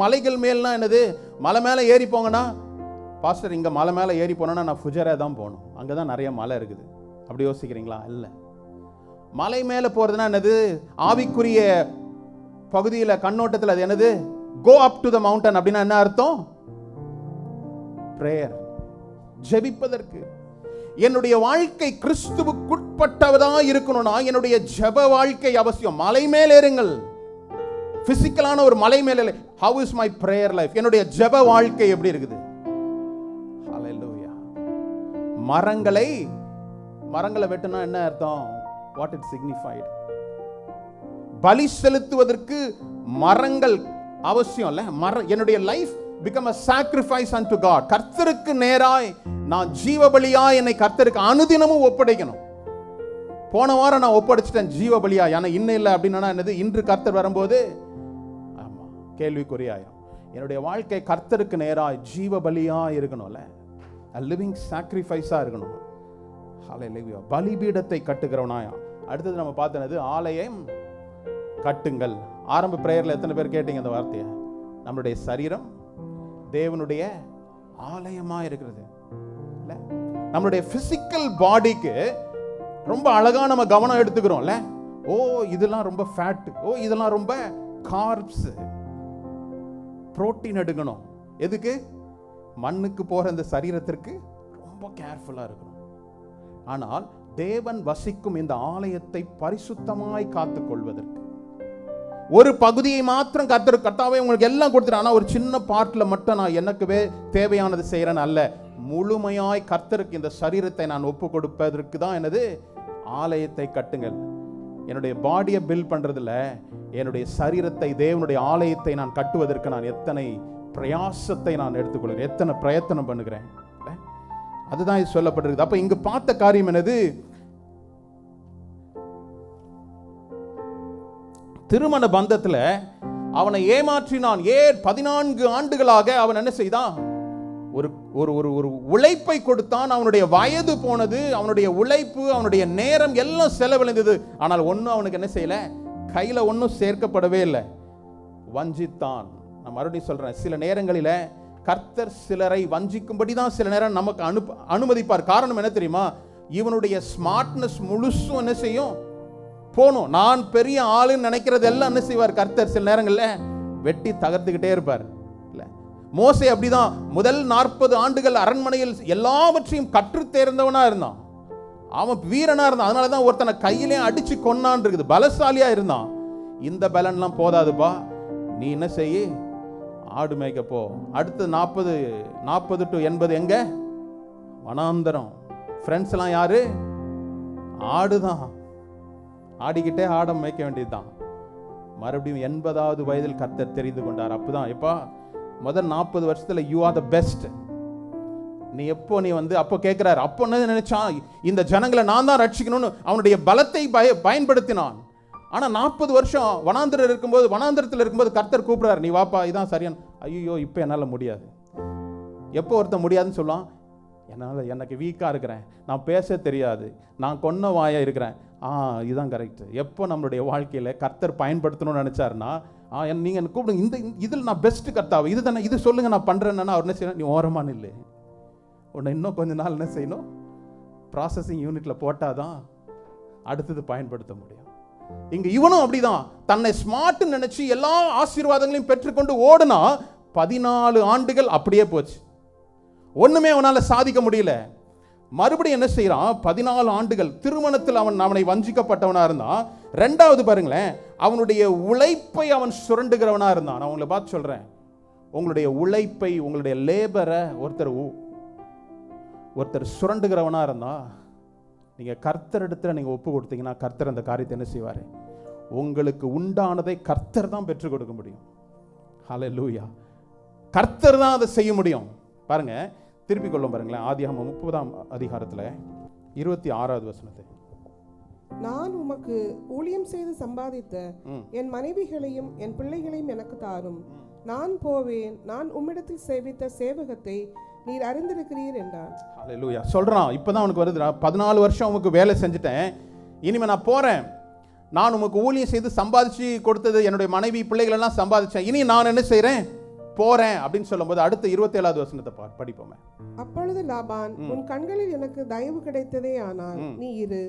மலைகள் மேல்னா என்னது? மலை மேல ஏறி போங்கன்னா, பாஸ்டர் இங்க மலை மேல ஏறி போனா நான் ஃபுஜரா தான் போகணும், அங்கதான் நிறைய மலை இருக்குது, அப்படி யோசிக்கிறீங்களா? இல்ல. மலை மேல போறதுன்னா என்னது? ஆவிக்குரிய பகுதியில் கண்ணோட்டத்தில் அது என்னது? go up to the mountain அப்படின்னா என்ன அர்த்தம்? prayer, ஜெபிப்பதற்கு. என்னுடைய வாழ்க்கை கிறிஸ்துவுக்குட்பட்டவதா இருக்கணும்னா என்னுடைய ஜெப வாழ்க்கை அவசியம். மலை மேல் ஏறுங்கள், பிசிக்கலான ஒரு மலை மேல. how is my prayer life? என்னுடைய ஜெப வாழ்க்கை எப்படி இருக்குது? ஹல்லேலூயா. மரங்களை வெட்டினா என்ன அர்த்தம்? what it signified? பலி செலுத்துவதற்கு மரங்கள் அவசியம் இல்ல. என்னுடைய life become a sacrifice unto God. கர்த்தருக்கு நேராய் நான் ஜீவ பலியா என்னை கர்த்தருக்கு அனுதினமும் ஒப்படைக்கணும். போன வாரம் நான் ஒப்படைச்சிட்டேன் ஜீவ பலியா, ஏன்னா இன்னும் இல்லை அப்படின்னா என்னது? இன்று கர்த்தர் வரும்போது ஆமா கேள்விக்குறியாயிரும். என்னுடைய வாழ்க்கை கர்த்தருக்கு நேராய் ஜீவ பலியா இருக்கணும்ல, லிவிங் சாக்ரிஃபைஸா இருக்கணும். ஹல்லேலூயா. பலிபீடத்தை கட்டுகிறவனாயா. அடுத்தது நம்ம பார்த்தது ஆலயம் கட்டுங்கள். ஆரம்ப பிரேயர்ல எத்தனை பேர் கேட்டீங்க இந்த வார்த்தையை? நம்மளுடைய சரீரம் தேவனுடைய ஆலயமா இருக்கிறது. நம்மளுடைய பிசிக்கல் பாடிக்கு ரொம்ப அழகா நம்ம கவனம் எடுத்துக்கிறோம்ல. ஓ இதெல்லாம் ரொம்ப ஃபேட், ஓ இதெல்லாம் ரொம்ப கார்ப்ஸ், புரோட்டீன் எடுக்கணும். எதுக்கு? மண்ணுக்கு போற இந்த சரீரத்திற்கு ரொம்ப கேர்ஃபுல்லா இருக்கணும். ஆனால் தேவன் வசிக்கும் இந்த ஆலயத்தை பரிசுத்தமாய் காத்துக் கொள்வதற்கு ஒரு பகுதியை மாத்திரம் கர்த்தாவே உங்களுக்கு எல்லாம் கொடுத்துட்டேன், ஆனா ஒரு சின்ன பார்ட்ல மட்டும் நான் எனக்குவே தேவையானது செய்யறேன் அல்ல, முழுமையாய் கர்த்தருக்கு இந்த சரீரத்தை நான் ஒப்பு கொடுப்பதற்கு தான் எனது ஆலயத்தை கட்டுங்கள். என்னுடைய பாடியை பில்ட் பண்றதுல என்னுடைய சரீரத்தை, தேவனுடைய ஆலயத்தை நான் கட்டுவதற்கு நான் எத்தனை பிரயாசத்தை நான் எடுத்துக்கொள்கிறேன், எத்தனை பிரயத்தனம் பண்ணுகிறேன். அதுதான் இது சொல்லப்பட்டிருக்கு. அப்ப இங்கு பார்த்த காரியம் என்னது? திருமண பந்தத்துல அவனை ஏமாற்றினான். 14 ஆண்டுகளாக அவன் என்ன செய்தான்? ஒரு ஒரு ஒரு ஒரு உழைப்பை கொடுத்தான். அவனுடைய வயது போனது, அவனுடைய உழைப்பு, அவனுடைய நேரம் எல்லாம் செலவழிந்தது. ஆனால் ஒன்னும் அவனுக்கு என்ன செய்யல, கையில ஒன்னும் சேர்க்கப்படவே இல்லை. வஞ்சித்தான். நான் மறுபடியும் சொல்றேன், சில நேரங்களில கர்த்தர் சிலரை வஞ்சிக்கும்படி தான் சில நேரம் நமக்கு அனுமதிப்பார். காரணம் என்ன தெரியுமா? இவனுடைய ஸ்மார்ட்னஸ் முழுசும் என்ன செய்யும்? போனும். நான் பெரிய ஆளுன்னு நினைக்கிறது எல்லாம் என்ன செய்வார் கர்த்தர் சில நேரங்களில் வெட்டி தகர்த்துக்கிட்டே இருப்பார். இல்ல, மோசே அப்படிதான். முதல் 40 ஆண்டுகள் அரண்மனையில் எல்லாவற்றையும் கற்று தேர்ந்தவனா இருந்தான். அவன் வீரனா இருந்தான். அதனாலதான் ஒருத்தனை கையிலே அடிச்சு கொன்னான் இருக்குது. பலசாலியா இருந்தான். இந்த பலன்லாம் போதாதுப்பா, நீ என்ன செய்ய? ஆடு மேய்க்க போ. அடுத்து 40 to 80 எங்க? வனாந்தரம். ஃப்ரெண்ட்ஸ் எல்லாம் யாரு? ஆடுதான். ஆடிக்கிட்டே ஆட மேய்க்க வேண்டியதுதான். மறுபடியும் 80வது வயதில் கர்த்தர் தெரிந்து கொண்டார். அப்பதான் எப்பா முதல் 40 வருஷத்துல யூ ஆர் த பெஸ்ட். நீ எப்போ நீ வந்து அப்போ கேட்கிறாரு. அப்போ என்ன நினைச்சான்? இந்த ஜனங்களை நான் தான் ரட்சிக்கணும்னு அவனுடைய பலத்தை பயன்படுத்தினான். ஆனா 40 வருஷம் வனாந்திரத்தில் இருக்கும்போது கர்த்தர் கூப்பிடுறாரு, நீ வாப்பா, இதான் சரியான. ஐயோ, இப்போ என்னால முடியாது. எப்போ ஒருத்தன் முடியாதுன்னு சொல்லலாம்? எனக்கு வீக்கா இருக்கிறேன், நான் பேச தெரியாது, நான் கொன்ன வாயா இருக்கிறேன். இதுதான் கரெக்ட். எப்போ நம்மளுடைய வாழ்க்கையில கர்த்தர் பயன்படுத்தணும்னு நினைச்சாருன்னா, நீங்க என்ன கூப்பிடுங்க, இந்த இதில் நான் பெஸ்ட் கர்த்தாவை, இது தானே, இது சொல்லுங்க, நான் பண்றேன்னா அவர் என்ன செய்யணும்? நீ ஓரமா நில்லு. உன்னை இன்னும் கொஞ்ச நாள் என்ன செய்யணும்? ப்ராசஸிங் யூனிட்ல போட்டாதான் அடுத்தது பயன்படுத்த முடியும். இங்க இவனும் அப்படிதான். தன்னை ஸ்மார்ட் நினைச்சு எல்லா ஆசீர்வாதங்களையும் பெற்றுக்கொண்டு ஓடுனா 14 ஆண்டுகள் அப்படியே போச்சு. ஒண்ணுமே அவனால சாதிக்க முடியல. மறுபடியும் என்ன செய்யறான்? 14 ஆண்டுகள் திருமணத்தில் அவனை வஞ்சிக்கப்பட்டவனா இருந்தான். ரெண்டாவது பாருங்களேன், அவனுடைய உழைப்பை அவன் சுரண்டுகிறவனா இருந்தான். நான் உங்களை பார்த்து சொல்றேன், உங்களுடைய உழைப்பை, உங்களுடைய லேபரை ஒருத்தர் சுரண்டுகிறவனா இருந்தா, நீங்க கர்த்தர் இடத்துல நீங்க ஒப்பு கொடுத்தீங்கன்னா கர்த்தர் அந்த காரியத்தை என்ன செய்வாரு? உங்களுக்கு உண்டானதை கர்த்தர் தான் பெற்றுக் கொடுக்க முடியும். ஹல்லேலூயா. கர்த்தர் தான் அதை செய்ய முடியும். பாருங்க, திருப்பி கொள்ளும் பாருங்களேன். ஆதியாகமம் 30ஆம் அதிகாரத்துல 26வது வசனத்தை. நான் உமக்கு ஊழியம் செய்து சம்பாதித்த என் மனைவிகளையும் என் பிள்ளைகளையும் எனக்கு தாரும். நான் போவேன், நான் உம்மிடத்தில் சேவித்த சேவகத்தை நீர் அறிந்திருக்கிறீர் என்றான். ஹல்லேலூயா. சொல்றான், இப்பதான் உனக்கு வருதுடா, 14 வருஷம் உனக்கு வேலை செஞ்சுட்டேன், இனிமே நான் போறேன். நான் உமக்கு ஊழியம் செய்து சம்பாதிச்சு கொடுத்தது என்னுடைய மனைவி பிள்ளைகள் எல்லாம் சம்பாதிச்சேன், இனி நான் என்ன செய்றேன்? போறேன் அப்படின்னு சொல்லும்போது அடுத்த 27வது வசனத்தை படிப்போமே. அப்பொழுது லாபான், உன் கண்களில் எனக்கு தயவு கிடைத்ததே, ஆனால் நீ இரு,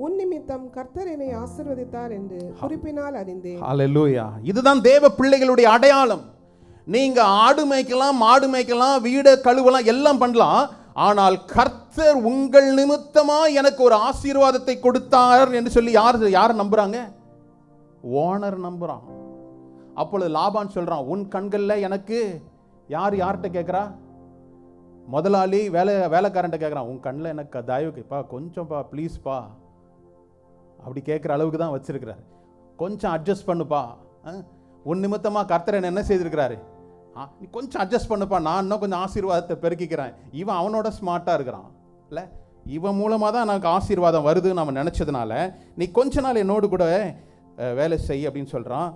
உன் நிமித்தம் கர்த்தர் என்னை ஆசீர்வதித்தார் என்று குறிப்பினால் அறிந்தேன். ஹல்லேலூயா. இதுதான் தேவ பிள்ளைகளுடைய அடையாளம். நீங்க ஆடு மேய்க்கலாம், மாடு மேய்க்கலாம், வீடு கழுவலாம், எல்லாம் பண்ணலாம். ஆனால் கர்த்தர் உங்கள் நிமித்தமா எனக்கு ஒரு ஆசீர்வாதத்தை கொடுத்தார் என்று சொல்லி யார் நம்புறாங்க? ஓனர் நம்புறான். அப்பொழுது லாபான் சொல்றான், உன் கண்கள்ல எனக்கு யார்கிட்ட கேட்கிறா? முதலாளி வேலைக்காரன்ட்ட கேட்கிறான், உன் கண்ணில் எனக்கு தயவுப்பா, கொஞ்சம்பா, ப்ளீஸ்பா, அப்படி கேட்குற அளவுக்கு தான் வச்சிருக்கிறாரு. கொஞ்சம் அட்ஜஸ்ட் பண்ணுப்பா, உன் நிமித்தமா கர்த்தர் என்ன செய்திருக்கிறாரு, நீ கொஞ்சம் அட்ஜஸ்ட் பண்ணுப்பா, நான் இன்னும் கொஞ்சம் ஆசீர்வாதத்தை பெருக்கிக்கிறேன். இவன் அவனோட ஸ்மார்ட்டா இருக்கிறான் இல்லை? இவன் மூலமாக தான் எனக்கு ஆசீர்வாதம் வருதுன்னு நம்ம நினச்சதுனால நீ கொஞ்ச நாள் என்னோடு கூட வேலை செய் அப்படின்னு சொல்கிறான்.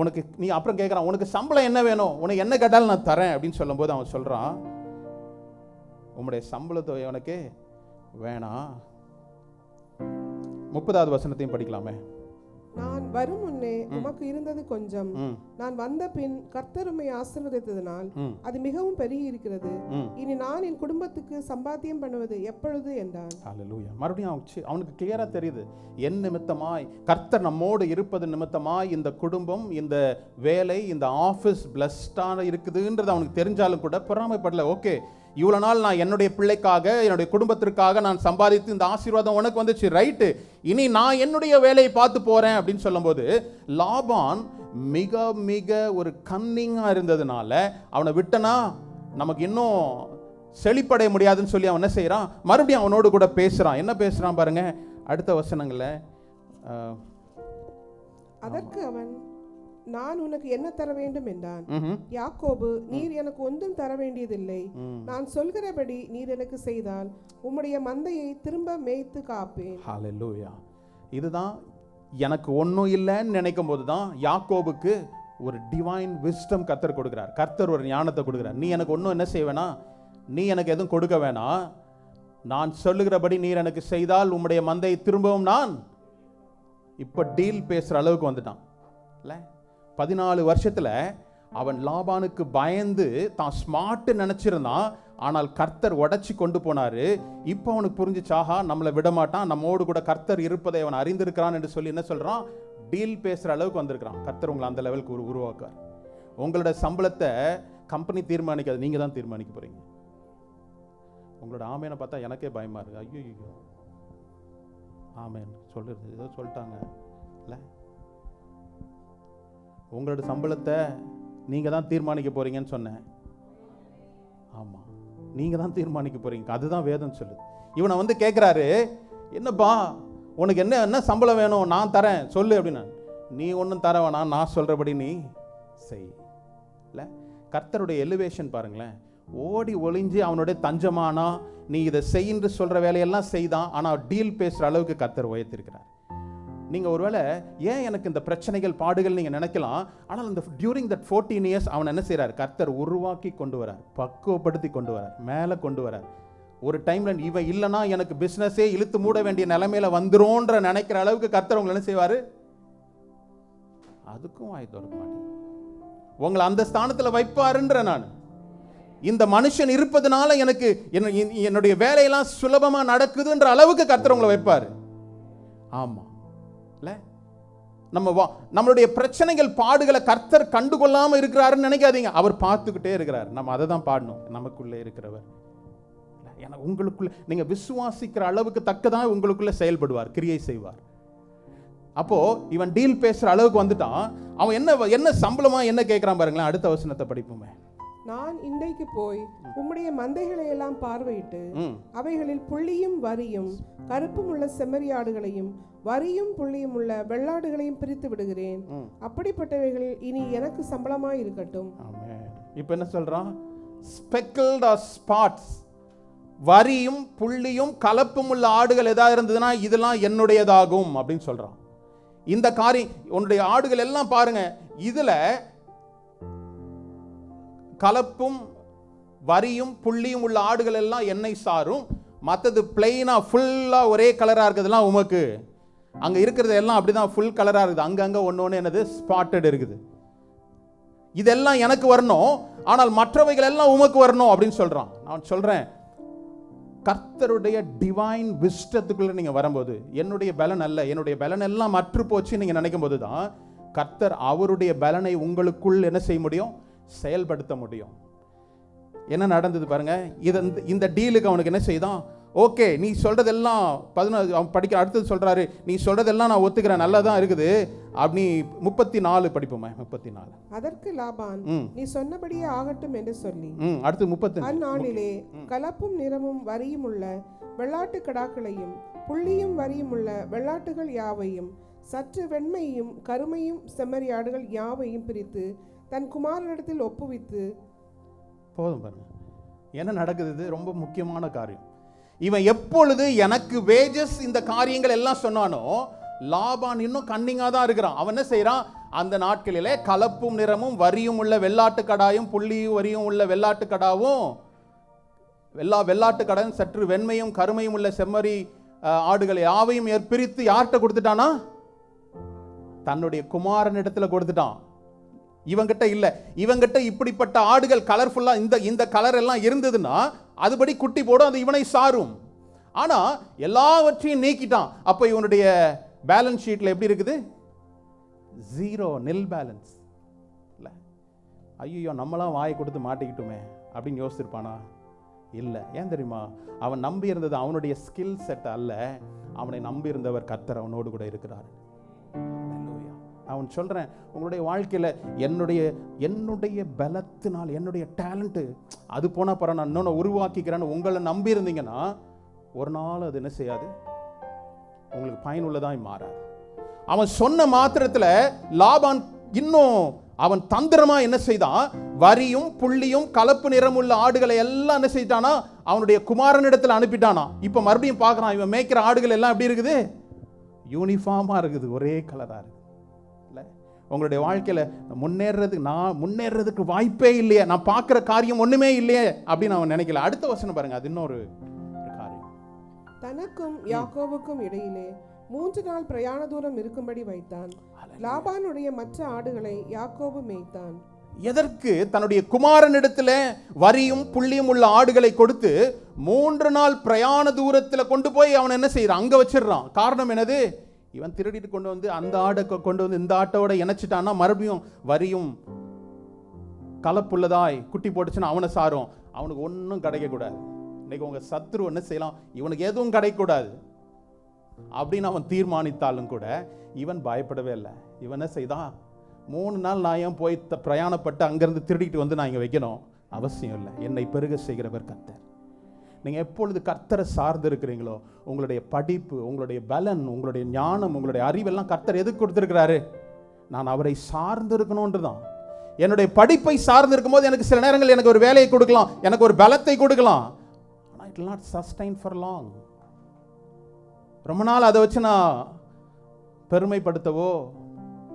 உனக்கு நீ அப்புறம் கேட்குறான், உனக்கு சம்பளம் என்ன வேணும், உனக்கு என்ன கேட்டாலும் நான் தரேன் அப்படின்னு சொல்லும்போது அவன் சொல்கிறான், உன்னுடைய சம்பளத்தை உனக்கு வேணாம். 30வது வசனத்தையும் படிக்கலாமே. நான் வரும் முன்னே உமக்கு இருந்தது கொஞ்சம், நான் வந்த பின் கர்த்தர் உம்மை ஆசீர்வதித்ததினால் அது மிகவும் பெருகி இருக்கிறது. இனி நான் என் குடும்பத்துக்கு சம்பாத்தியம் பண்ணுவது எப்பொழுது என்றான். ஹல்லேலூயா. மறுபடியும் அவனுக்கு கிளியரா தெரியுது, என் நிமித்தமாய் கர்த்தர் நம்மோடு இருப்பது நிமித்தமாய் இந்த குடும்பம், இந்த வேலை, இந்த ஆஃபீஸ் பிளஸ்டான இருக்குதுன்றது அவனுக்கு தெரிஞ்சாலும் கூட பொறாமைப்படல. ஓகே, இவ்வளோ நாள் நான் என்னுடைய பிள்ளைக்காக, என்னுடைய குடும்பத்திற்காக நான் சம்பாதித்து இந்த ஆசீர்வாதம் உனக்கு வந்துச்சு, ரைட்டு, இனி நான் என்னுடைய வேலையை பார்த்து போறேன் அப்படின்னு சொல்லும்போது லாபான் மிக மிக ஒரு கன்னிங்கா இருந்ததுனால அவனை விட்டனா நமக்கு இன்னும் செழிப்படைய முடியாதுன்னு சொல்லி அவன் என்ன செய்யறான்? மறுபடியும் அவனோடு கூட பேசுறான். என்ன பேசுறான் பாருங்க அடுத்த வசனங்கள்ல. அதற்கு அவன், நான் உனக்கு என்ன தர வேண்டும் என்றான். யாக்கோபு, நீர் எனக்கு ஒன்றும் தர வேண்டியதில்லை, நான் சொல்கிறபடி நீர் எனக்கு செய்தால் உம்முடைய மந்தையை திரும்ப மேய்த்து காப்பேன். ஹல்லேலூயா. இதுதான் எனக்கு ஒன்றும் இல்லைன்னு நினைக்கும் போது தான் யாக்கோபுக்கு ஒரு டிவைன் விஸ்டம் கர்த்தர் கொடுக்கிறார். கர்த்தர் ஒரு ஞானத்தை கொடுக்கிறார். நீ எனக்கு ஒன்றும் என்ன செய்ய வேணாம், நீ எனக்கு எதுவும் கொடுக்க வேணாம், நான் சொல்லுகிறபடி நீர் எனக்கு செய்தால் உம்முடைய மந்தையை திரும்பவும் நான். இப்ப டீல் பேசுற அளவுக்கு வந்துட்டான் இல்ல. 14 வருஷத்துல அவன் லாபானுக்கு பயந்து தான் ஸ்மார்ட் நினைச்சிருந்தான். ஆனால் கர்த்தர் உடைச்சி கொண்டு போனாரு. இப்போ அவனுக்கு புரிஞ்சுச்சாகா, நம்மளை விட மாட்டான், நம்மோடு கூட கர்த்தர் இருப்பதை அவன் அறிந்திருக்கிறான் என்று சொல்லி என்ன சொல்றான், டீல் பேசுற அளவுக்கு வந்திருக்கிறான். கர்த்தர் உங்களை அந்த லெவலுக்கு உருவாக்குவார். உங்களோட சம்பளத்தை கம்பெனி தீர்மானிக்காது, நீங்க தான் தீர்மானிக்க போறீங்க. உங்களோட ஆமேனை பார்த்தா எனக்கே பயமா இருக்கு. ஐயோ ஆமேன் சொல்றது ஏதோ சொல்லிட்டாங்க இல்ல. உங்களோட சம்பளத்தை நீங்க தான் தீர்மானிக்க போறீங்கன்னு சொன்னேன். ஆமா, நீங்க தான் தீர்மானிக்க போறீங்க. அதுதான் வேதம் சொல்லுது. இவனை வந்து கேட்கிறாரு, என்னப்பா உனக்கு என்ன என்ன சம்பளம் வேணும், நான் தரேன் சொல்லு அப்படின்னா. நீ ஒன்றும் தர வேணாம், நான் சொல்றபடி நீ செய். இல்லை, கர்த்தருடைய எலிவேஷன் பாருங்களேன். ஓடி ஒளிஞ்சு அவனுடைய தஞ்சமானா, நீ இதை செய்யின்று சொல்ற வேலையெல்லாம் செய்தான். ஆனால் டீல் பேசுற அளவுக்கு கர்த்தர் உயர்த்திருக்கிறார். நீங்க ஒருவேளை ஏன் எனக்கு இந்த பிரச்சனைகள் பாடுகள் நீங்க நினைக்கலாம். ஆனால் இந்த டியூரிங் தட் 14 இயர்ஸ் அவன் என்ன செய்யறார், கர்த்தர் உருவாக்கி கொண்டு வரார், பக்குவப்படுத்தி கொண்டு வரார், மேலே கொண்டு வரார். ஒரு டைம்ல இவன் இல்லைன்னா எனக்கு பிசினஸே இழுத்து மூட வேண்டிய நிலைமையில வந்துரும்ன்ற நினைக்கிற அளவுக்கு கர்த்தர் உங்களை என்ன செய்வாரு, அதுக்கும் வாய் திறக்க மாட்டேன், உங்களை அந்த ஸ்தானத்தில் வைப்பாருன்ற. நான் இந்த மனுஷன் இருப்பதனால எனக்கு என்னுடைய வேலையெல்லாம் சுலபமா நடக்குதுன்ற அளவுக்கு கர்த்தர் உங்களை வைப்பாரு. ஆமா இல்ல, நம்மளுடைய பிரச்சனைகள் பாடுகளை கர்த்தர் கண்டுகொள்ளாம இருக்கிறாருன்னு நினைக்காதீங்க. அவர் பார்த்துக்கிட்டே இருக்கிறார். நம்ம அதை தான் பாடணும். நமக்குள்ளே இருக்கிறவர் உங்களுக்குள்ள நீங்க விசுவாசிக்கிற அளவுக்கு தக்கதான் உங்களுக்குள்ள செயல்படுவார், கிரியை செய்வார். அப்போ இவன் டீல் பேசுற அளவுக்கு வந்துட்டான். அவன் என்ன சம்பளமா என்ன கேட்கிறான் பாருங்களேன். அடுத்த வசனத்தை படிப்போமே. நான் இன்றைக்கு போய் உம்முடைய மந்தைகளை எல்லாம் பார்வையிட்டு அவைகளில் புள்ளியும் வரியும் கருப்பும் உள்ள செம்மறியாடுகளையும் வரியும் புள்ளியும் உள்ள வெள்ளாடுகளையும் பிரித்து விடுகிறேன். அப்படிப்பட்டவைகள் இனி எனக்கு சம்பளமாய் இருக்கட்டும். இப்ப என்ன சொல்றான், ஸ்பெக்கிள்ட் ஸ்பாட்ஸ், வரியும் புள்ளியும் கலப்பும் உள்ள ஆடுகள் ஏதாவது இருந்ததுன்னா இதெல்லாம் என்னுடையதாகும் அப்படின்னு சொல்றான். இந்த காரியம் உன்னுடைய ஆடுகள் எல்லாம் பாருங்க, இதுல கலப்பும் வரியும் புள்ளியும் உள்ள ஆடுகள் எல்லாம் என்னை சாரும், மற்றது பிளெயினா ஃபுல்லா ஒரே கலரா இருக்கிறதுலாம் உமக்கு. அங்க இருக்கிறது எல்லாம் அப்படிதான் ஃபுல் கலரா இருக்குது, அங்கங்க ஒன்னொன்னு என்னது ஸ்பாட்டட் இருக்குது. இதெல்லாம் எனக்கு வரணும், ஆனால் மற்றவைகள் எல்லாம் உமக்கு வரணும் அப்படின்னு சொல்றான். நான் சொல்றேன், கர்த்தருடைய டிவைன் விஸ்டத்துக்குள்ள நீங்க வரும்போது, என்னுடைய பலன் அல்ல, என்னுடைய பலன் எல்லாம் மற்று போச்சு நீங்க நினைக்கும் போதுதான் கர்த்தர் அவருடைய பலனை உங்களுக்குள் என்ன செய்ய முடியும், செயல்படுத்த முடியும். என்ன நடந்தது பாருங்க. இந்த டீலுக்கு அவனுக்கு என்ன செய்தான், ஓகே நீ சொல்றதெல்லாம் 14 அவன் படிக்கிற அடுத்தது சொல்றாரு, நீ சொல்றதெல்லாம் நான் ஒத்துக்கிறேன், நல்லா தான் இருக்குது அப்படி. 34 படிப்போமே. 34. அதற்கு லாபான், நீ சொன்னபடியே ஆகட்டும் என்று சொல்லி அடுத்து 35. அந்நாளிலே கலப்பும் நிறமும் வரியும் உள்ள வெள்ளாட்டு கடாக்களையும் புள்ளியும் வரியும் உள்ள வெள்ளாட்டுகள் யாவையும் சற்று வெண்மையும் கருமையும் செம்மறியாடுகள் யாவையும் பிரித்து தன் குமாரனிடத்தில் ஒப்புவித்து. போதும் பாருங்க என்ன நடக்குது. இது ரொம்ப முக்கியமான காரியம். இவன் எப்பொழுது எனக்கு வேஜஸ் இந்த காரியங்கள் எல்லாம் சொன்னானோ, லாபான் இன்னும் கன்னிங்கா தான் இருக்கிறான். அவன் என்ன செய்யறான், அந்த நாட்களிலே கலப்பும் நிறமும் வரியும் உள்ள வெள்ளாட்டு கடாயும் புள்ளியும் வரியும் உள்ள வெள்ளாட்டு கடாவும் வெள்ளாட்டு கடாயும் சற்று வெண்மையும் கருமையும் உள்ள செம்மறி ஆடுகள் யாவையும் பிரித்து யார்கிட்ட கொடுத்துட்டானா, தன்னுடைய குமாரனிடத்துல கொடுத்துட்டான். இவங்கிட்ட இல்ல. இவங்கிட்ட இப்படிப்பட்ட ஆடுகள் கலர்ஃபுல்லா இந்த கலர் எல்லாம் இருந்ததுன்னா அதுபடி குட்டி போடும், அது இவனை சாரும். ஆனா எல்லாவற்றையும் நீக்கிட்டான். அப்ப இவனுடைய பேலன்ஸ் ஷீட்ல எப்படி இருக்குது, 0, நில் பேலன்ஸ். இல்ல, ஐயோ நம்மளாம் வாயை கொடுத்து மாட்டிக்கிட்டுமே அப்படின்னு யோசிச்சிருப்பானா? இல்ல. ஏன் தெரியுமா, அவன் நம்பி இருந்தது அவனுடைய ஸ்கில் செட் அல்ல, அவனை நம்பி இருந்தவர் கர்த்தர் அவனோடு கூட இருக்கிறார். அவன் சொல்றேன், உங்களுடைய வாழ்க்கையில என்னுடைய பலத்தினால், என்னுடைய டேலண்ட் அது போனா பர நான் இன்னொன்னு உருவாக்கிக்கிறேன்னு உங்களை நம்பி இருந்தீங்கன்னா ஒரு நாள் அது என்ன செய்யாது, உங்களுக்கு பயனுள்ளதாய் மாறாது. அவன் சொன்ன மாத்திரத்துல லாபான் இன்னும் அவன் தந்திரமா என்ன செய்தான், வரியும் புள்ளியும் கலப்பு நிறமுள்ள ஆடுகளை எல்லாம் என்ன செய்தானா, அவனுடைய குமாரனிடத்துல அனுப்பிட்டானா. இப்ப மறுபடியும் பார்க்கறான், இவன் மேய்க்கிற ஆடுகள் எல்லாம் எப்படி இருக்குது, யூனிஃபார்மா இருக்குது, ஒரே கலரா இருக்கு. உங்களுடைய வாழ்க்கையில் முன்னேறதுக்கு வாய்ப்பே இல்லையே, நான் பார்க்குற காரியம் ஒன்றுமே இல்லையே அப்படின்னு அவன் நினைக்கல. அடுத்த வசனம் பாருங்க, அது இன்னொரு காரியம். தனக்கும் யாக்கோபுக்கும் இடையிலே 3 நாள் பிரயாண தூரம் இருக்கும்படி வைத்தான். லாபானுடைய மற்ற ஆடுகளை யாக்கோபு மேய்த்தான். எதற்கு? தன்னுடைய குமாரனிடத்துல வரியும் புள்ளியும் உள்ள ஆடுகளை கொடுத்து 3 நாள் பிரயாண தூரத்தில் கொண்டு போய் அவன் என்ன செய்யறான், அங்க வச்சிடறான். காரணம் என்னது? இவன் திருடிட்டு கொண்டு வந்து அந்த ஆடை கொண்டு வந்து இந்த ஆட்டோட இணைச்சிட்டான்னா மறுபடியும் வரியும் கலப்புள்ளதாய் குட்டி போட்டுச்சுன்னா அவனை சாரும், அவனுக்கு ஒன்றும் கிடைக்கக்கூடாது. இன்னைக்கு உங்க சத்துரு என்ன செய்யலாம், இவனுக்கு எதுவும் கிடைக்கக்கூடாது அப்படின்னு அவன் தீர்மானித்தாலும் கூட இவன் பயப்படவே இல்லை. இவன் என்ன செய்தான், 3 நாள் நான் ஏன் போய் பிரயாணப்பட்டு அங்கிருந்து திருடிட்டு வந்து நான் இங்கே வைக்கணும், அவசியம் இல்லை. என்னை பெருக செய்கிறவர் கர்த்தர். நீங்கள் எப்பொழுது கர்த்தரை சார்ந்து இருக்கிறீங்களோ உங்களுடைய படிப்பு, உங்களுடைய பலன், உங்களுடைய ஞானம், உங்களுடைய அறிவெல்லாம் கர்த்தர் எதுக்கு கொடுத்துருக்கிறாரு? நான் அவரை சார்ந்து இருக்கணும்ன்று தான். என்னுடைய படிப்பை சார்ந்து இருக்கும்போது எனக்கு சில நேரங்கள் எனக்கு ஒரு வேலையை கொடுக்கலாம், எனக்கு ஒரு பலத்தை கொடுக்கலாம், ஆனால் it will not sustain for long. ரொம்ப நாள் அதை வச்சு நான் பெருமைப்படுத்தவோ,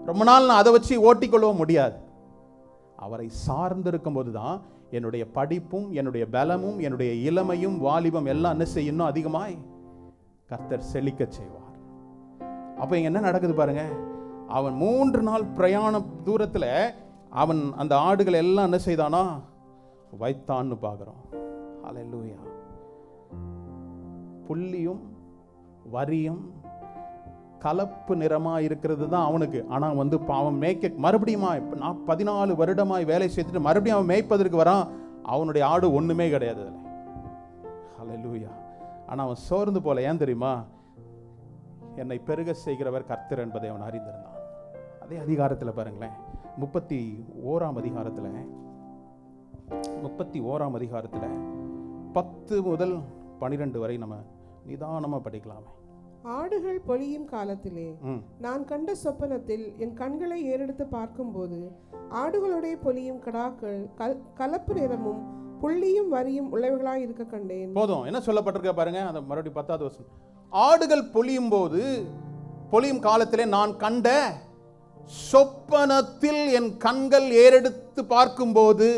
ரொம்ப நாள் நான் அதை வச்சு ஓட்டிக்கொள்ளவோ முடியாது. அவரை சார்ந்து இருக்கும்போது தான் என்னுடைய படிப்பும் என்னுடைய பலமும் என்னுடைய இளமையும் வாலிபம் எல்லாம் என்ன செய்யணும், அதிகமாய் கர்த்தர் செழிக்க செய்வார். அப்போ இங்கே என்ன நடக்குது பாருங்க, அவன் 3 நாள் பிரயாண தூரத்தில் அவன் அந்த ஆடுகள் எல்லாம் என்ன செய்தானா, வைத்தான்னு பார்க்குறோம். ஹல்லேலூயா. புள்ளியும் வரியும் கலப்பு நிறமாக இருக்கிறது தான் அவனுக்கு. ஆனால் வந்து பாவம் மேய்க்க மறுபடியுமா, இப்போ நான் 14 வருடமாய் வேலை செய்துட்டு மறுபடியும் அவன் மேய்ப்பதற்கு வரான். அவனுடைய ஆடு ஒன்றுமே கிடையாது அதில். ஹல்லேலூயா. ஆனால் அவன் சோர்ந்து போல. ஏன் தெரியுமா? என்னை பெருக செய்கிறவர் கர்த்தர் என்பதை அவன் அறிந்திருந்தான். அதே அதிகாரத்தில் பாருங்களேன், 31ஆம் அதிகாரத்தில் 10 முதல் 12 வரை நம்ம நிதானமாக படிக்கலாமே. ஆடுகள் பொழியும் காலத்திலே நான் கண்ட சொப்பனத்தில் என் கண்களை ஏறெடுத்து பார்க்கும்போது ஆடுகளுடைய பொழியும் கடாக்கள் கலப்பு நிறமும் புள்ளியும் வரியும் உள்ளவைகளாய் இருக்க கண்டேன். போதும், என்ன சொல்லப்பட்டிருக்க பாருங்க, அந்த மறுபடியும் 10வது வசனம். ஆடுகள் பொழியும் காலத்திலே நான் கண்ட சொப்பனத்தில் என் கண்கள் ஏறெடுத்து பார்க்கும்போது,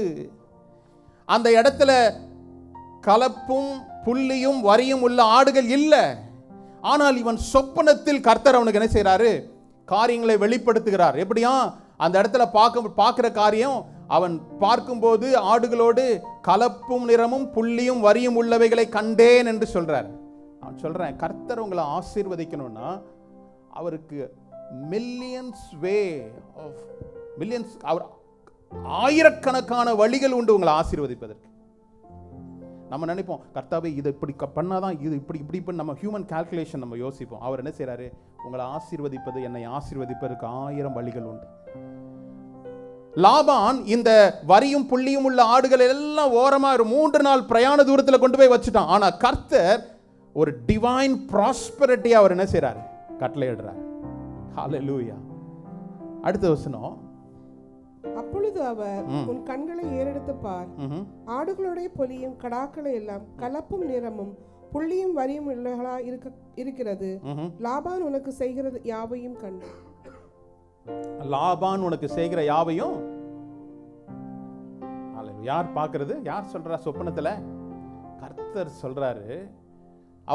அந்த இடத்துல கலப்பும் புள்ளியும் வரியும் உள்ள ஆடுகள் இல்லை. ஆனால் இவன் சொப்பனத்தில் கர்த்தர் அவனுக்கு என்ன செய்யறாரு, காரியங்களை வெளிப்படுத்துகிறார். எப்படியா? அந்த இடத்துல பார்க்கிற காரியம், அவன் பார்க்கும்போது ஆடுகளோடு கலப்பும் நிறமும் புள்ளியும் வரியும் உள்ளவைகளை கண்டேன் என்று சொல்றார். நான் சொல்றேன், கர்த்தர் உங்களை ஆசீர்வதிக்கணும்னா அவருக்கு மில்லியன்ஸ் அவர் ஆயிரக்கணக்கான வழிகள் உண்டு உங்களை ஆசீர்வதிப்பதற்கு. நம்ம நினைப்போம், கர்த்தாவே இதை இப்படி பண்ணாதான் இது இப்படி நம்ம ஹியூமன் கால்குலேஷன் நம்ம யோசிப்போம். அவர் என்ன செய்யறாரு, உங்களை ஆசீர்வதிப்பது, என்னை ஆசீர்வதிப்பதற்கு 1000 வழிகள் உண்டு. லாபான் இந்த வரியும் புள்ளியும் உள்ள ஆடுகள் எல்லாம் ஓரமா 3 நாள் பிரயாண தூரத்தில் கொண்டு போய் வச்சுட்டான். ஆனா கர்த்தர் ஒரு டிவைன் ப்ராஸ்பரிட்டி அவர் என்ன செய்யறாரு, கட்டளையிடுறார். ஹல்லேலூயா. அடுத்த வசனம். அப்பொழுது அவர், உன் கண்களை ஏறெடுத்து பார், ஆடுகளுடைய பொலியும் கடாக்களை எல்லாம் கலப்பும் நிறமும் புள்ளியும் வரியும் உள்ளவர்களா இருக்கிறது. லாபான் உனக்கு செய்கிறது யாவையும் கண்டு. லாபான் உனக்கு செய்கிற யாவையும் யார் பார்க்கிறது? யார் சொல்றா சொப்பனத்துல? கர்த்தர் சொல்றாரு.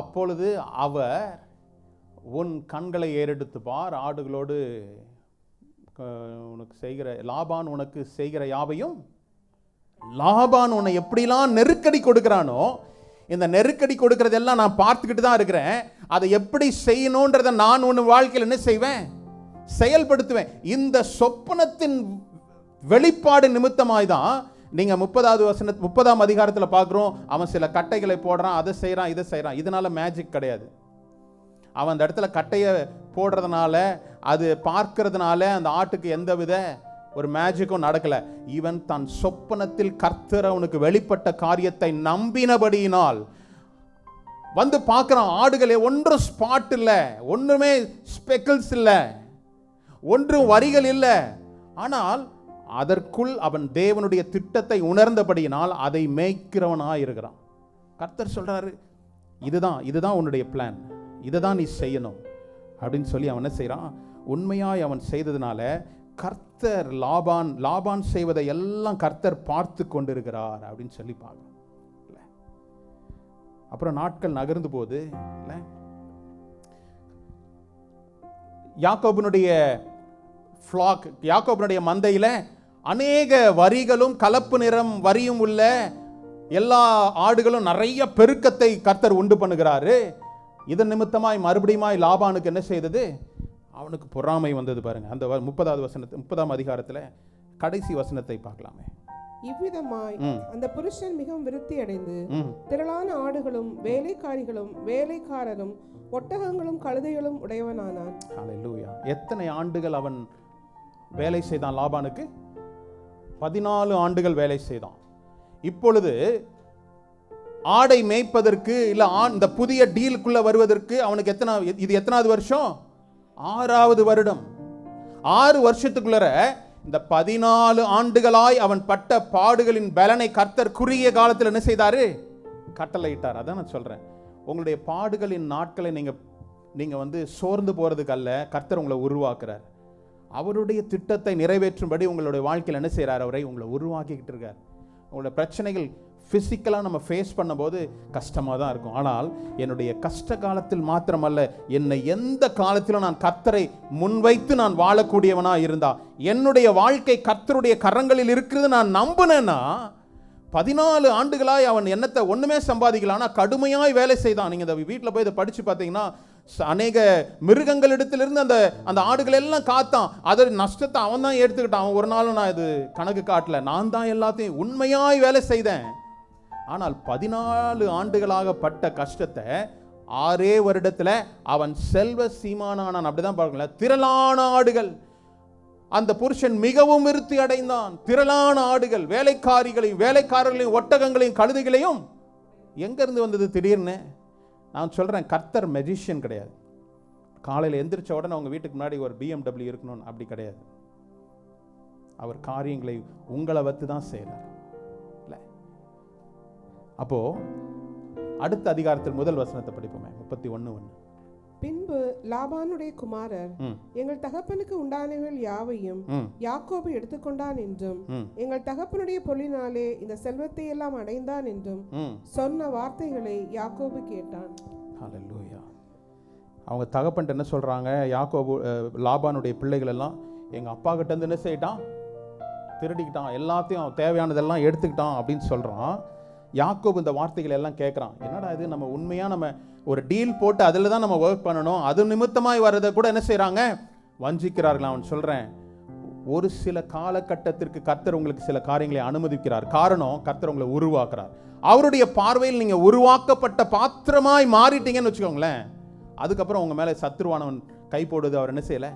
அப்பொழுது அவர், உன் கண்களை ஏறெடுத்து பார், ஆடுகளோடு உனக்கு செய்கிற லாபான் உனக்கு செய்கிற யாவையும். லாபான் உன்னை எப்படிலாம் நெருக்கடி கொடுக்கிறானோ, இந்த நெருக்கடி கொடுக்கறதெல்லாம் நான் பார்த்துக்கிட்டு தான் இருக்கிறேன். அதை எப்படி செய்யணுன்றதை நான் உன் வாழ்க்கையில் என்ன செய்வேன், செயல்படுத்துவேன். இந்த சொப்பனத்தின் வெளிப்பாடு நிமித்தமாய் தான் நீங்க 30ஆம் அதிகாரத்தில் பார்க்குறோம். அவன் சில கட்டைகளை போடுறான், அதை செய்யறான், இதை செய்யறான். இதனால மேஜிக் கிடையாது. அவன் அந்த இடத்துல கட்டையை போடுறதுனால, அது பார்க்கறதுனால அந்த ஆட்டுக்கு எந்தவித ஒரு மேஜிக்கும் நடக்கல. இவன் தன் சொப்பனத்தில் கர்த்தர் அவனுக்கு வெளிப்பட்ட காரியத்தை நம்பினபடியினால் வந்து பார்க்கிறான். ஆடுகளே ஒன்றும் ஸ்பாட் இல்லை, ஒன்றுமே ஸ்பெக்கிள்ஸ் இல்லை, ஒன்றும் வரிகள் இல்லை. ஆனால் அதற்குள் அவன் தேவனுடைய திட்டத்தை உணர்ந்தபடியினால் அதை மேய்க்கிறவனாக இருக்கிறான். கர்த்தர் சொல்றாரு, இதுதான் உன்னுடைய பிளான், இதை தான் நீ செய்யணும் அப்படின்னு சொல்லி அவன் என்ன செய்கிறான். உண்மையாய் அவன் செய்ததுனால கர்த்தர் லாபான் செய்வதை எல்லாம் கர்த்தர் பார்த்து கொண்டிருக்கிறார் அப்படின்னு சொல்லி பார்க்கணும். அப்புறம் நாட்கள் நகர்ந்து போகுது. யாக்கோபினுடைய மந்தையில அநேக வரிகளும் கலப்பு நிறம் வரியும் உள்ள எல்லா ஆடுகளும் நிறைய பெருக்கத்தை கர்த்தர் உண்டு பண்ணுகிறாரு. இதன் நிமித்தமாய் மறுபடியும் லாபானுக்கு என்ன செய்தது? அவனுக்கு பொறாமை வந்தது. பாருங்க, அந்த 30ஆம் அதிகாரத்துல கடைசி வசனத்தை பார்க்கலாமே. இவ்விதமாய் அந்த புருஷன் மிகவும் விருத்தி அடைந்து திரளான ஆடுகளும் வேலைக்காரிகளும் வேலைக்காரரும் ஒட்டகங்களும் கழுதைகளும் உடையவனானான். ஹல்லேலூயா. எத்தனை ஆண்டுகள் அவன் வேலை செய்தான் லாபானுக்கு? 14 ஆண்டுகள் வேலை செய்தான். இப்பொழுது ஆடை மேய்ப்பதற்கு இல்ல இந்த புதிய டீலுக்குள்ள வருவதற்கு அவனுக்கு எத்தனாவது வருஷம்? 6வது வருடம். 6 வருஷத்துக்குள்ள இந்த 14 ஆண்டுகளாய் அவன் பட்ட பாடுகளின் பலனை கர்த்தர் குறுகிய காலத்தில் என்ன செய்தாரு? கட்டளையிட்டார். அதான் நான் சொல்றேன், உங்களுடைய பாடுகளின் நாட்களை நீங்க சோர்ந்து போறதுக்கு அல்ல, கர்த்தர் உங்களை உருவாக்குறார். அவருடைய திட்டத்தை நிறைவேற்றும்படி உங்களுடைய வாழ்க்கையில் என்ன செய்யறார்? அவரை உங்களை உருவாக்கிக்கிட்டு இருக்கார். உங்களோட பிரச்சனைகள் பிசிக்கலாக நம்ம ஃபேஸ் பண்ணும்போது கஷ்டமாக தான் இருக்கும். ஆனால் என்னுடைய கஷ்ட காலத்தில் மாத்திரமல்ல, என்னை எந்த காலத்திலும் நான் கர்த்தரை முன்வைத்து நான் வாழக்கூடியவனாக இருந்தா, என்னுடைய வாழ்க்கை கர்த்தருடைய கரங்களில் இருக்கிறது நான் நம்பினேன்னா, 14 ஆண்டுகளாய் அவன் என்னத்தை ஒன்றுமே சம்பாதிக்கலாம், ஆனால் கடுமையாய் வேலை செய்தான். நீங்கள் இந்த வீட்டில் போய் இதை படித்து பார்த்தீங்கன்னா, அநேக மிருகங்களிடத்திலிருந்து அந்த ஆடுகள் எல்லாம் காத்தான். அதோட நஷ்டத்தை அவன் தான் எடுத்துக்கிட்டான். அவன் ஒரு நாளும் நான் இது கணக்கு காட்டல, நான் தான் எல்லாத்தையும் உண்மையாய் வேலை செய்தேன். ஆனால் 14 ஆண்டுகளாக பட்ட கஷ்டத்தை 6 வருடத்துல அவன் செல்வ சீமானானான். அப்படிதான் பாருங்களேன், திரளான ஆடுகள். அந்த புருஷன் மிகவும் விருத்தி அடைந்தான். திரளான ஆடுகள், வேலைக்காரர்களையும் ஒட்டகங்களையும் கழுதைகளையும். எங்க இருந்து வந்தது திடீர்னு? நான் சொல்றேன், கர்த்தர் மெஜிஷியன் கிடையாது. காலையில் எந்திரிச்ச உடனே அவங்க வீட்டுக்கு முன்னாடி ஒரு BMW இருக்கணும்னு அப்படி கிடையாது. அவர் காரியங்களை உங்களை வைத்து தான் செய்கிறார். அப்போ அடுத்த அதிகாரத்தில் முதல் வசனத்தை படிப்போமே, 31:1. பின்பு லாபானுடைய குமாரர், எங்கள் தகப்பனுக்கு உண்டானவைகள் யாவையும் யாக்கோபு எடுத்துக்கொண்டான் என்றும் எங்கள் தகப்பனுடைய பொருளினாலே இந்த செல்வத்தை எல்லாம் அடைந்தான் என்றும் சொன்ன வார்த்தைகளை யாக்கோபு கேட்டான். ஹல்லேலூயா. அவங்க தகப்பன்ட்டு என்ன சொல்றாங்க? லாபானுடைய பிள்ளைகள் எல்லாம் எங்க அப்பா கிட்ட இருந்து என்ன செய்யிட்டான்? திருடிக்கிட்டான், எல்லாத்தையும் தேவையானதெல்லாம் எடுத்துக்கிட்டான் அப்படின்னு சொல்றான். யாக்கோபு இந்த வார்த்தைகள் எல்லாம் கேட்குறான். என்னடா இது, நம்ம உண்மையாக நம்ம ஒரு டீல் போட்டு அதில் தான் நம்ம ஒர்க் பண்ணணும், அது நிமித்தமாய் வரதை கூட என்ன செய்கிறாங்க? வஞ்சிக்கிறார்கள். அவன் சொல்கிறேன், ஒரு சில காலகட்டத்திற்கு கர்த்தர் உங்களுக்கு சில காரியங்களை அனுமதிக்கிறார். காரணம், கர்த்தர் உங்களை உருவாக்குறார். அவருடைய பார்வையில் நீங்கள் உருவாக்கப்பட்ட பாத்திரமாய் மாறிட்டீங்கன்னு வச்சுக்கோங்களேன், அதுக்கப்புறம் உங்கள் மேலே சத்துருவானவன் கை போடுது அவர் என்ன செய்யலை?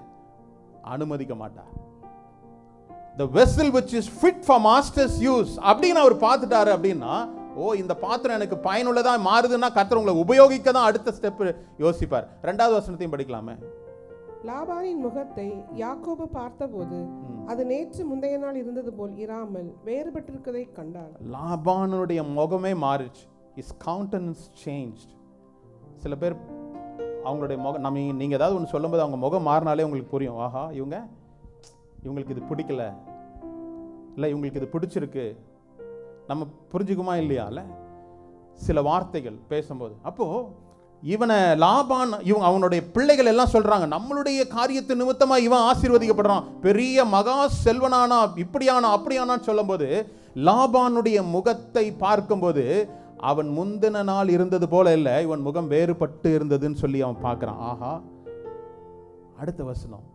அனுமதிக்க மாட்டார். The vessel which is fit for master's use அப்படின்னு அவர் பார்த்துட்டாரு. அப்படின்னா இந்த பாத்திரம் எனக்கு பயனுள்ளதா மாறுதுன்னா கர்த்தர் உங்களை உபயோகிக்க தான் அடுத்த ஸ்டெப் யோசிப்பார். 2வது வசனத்தையும் படிக்கலாமே. லாபானின் முகத்தை யாக்கோபு பார்த்தபோது அது நேற்று முந்தைய நாள் இருந்தது போல் இராமல் வேறுபட்டிருக்கதை கண்டார். லாபானுடைய முகமே மாறிச்சு. His countenance changed. சில பேர் அவங்களுடைய முகம், நீங்க ஏதாவது ஒன்று சொல்லும்போது அவங்க முகம் மாறினாலே உங்களுக்கு புரியும், ஆஹா இவங்களுக்கு இது பிடிக்கல, இல்லை இவங்களுக்கு இது பிடிச்சிருக்கு. நம்ம புரிஞ்சுக்குமா இல்லையால சில வார்த்தைகள் பேசும்போது. அப்போ லாபான் அவனுடைய பிள்ளைகள் எல்லாம் சொல்றாங்க, நம்மளுடைய காரியத்து நிமித்தமா இவன் ஆசீர்வதிக்கப்படுறான், பெரிய மகா செல்வனானா, இப்படியானா அப்படியானான்னு சொல்லும் போது லாபானுடைய முகத்தை பார்க்கும்போது அவன் முந்தின நாள் இருந்தது போல இல்லை, இவன் முகம் வேறுபட்டு இருந்ததுன்னு சொல்லி அவன் பார்க்கிறான். ஆஹா. அடுத்த வசனம்,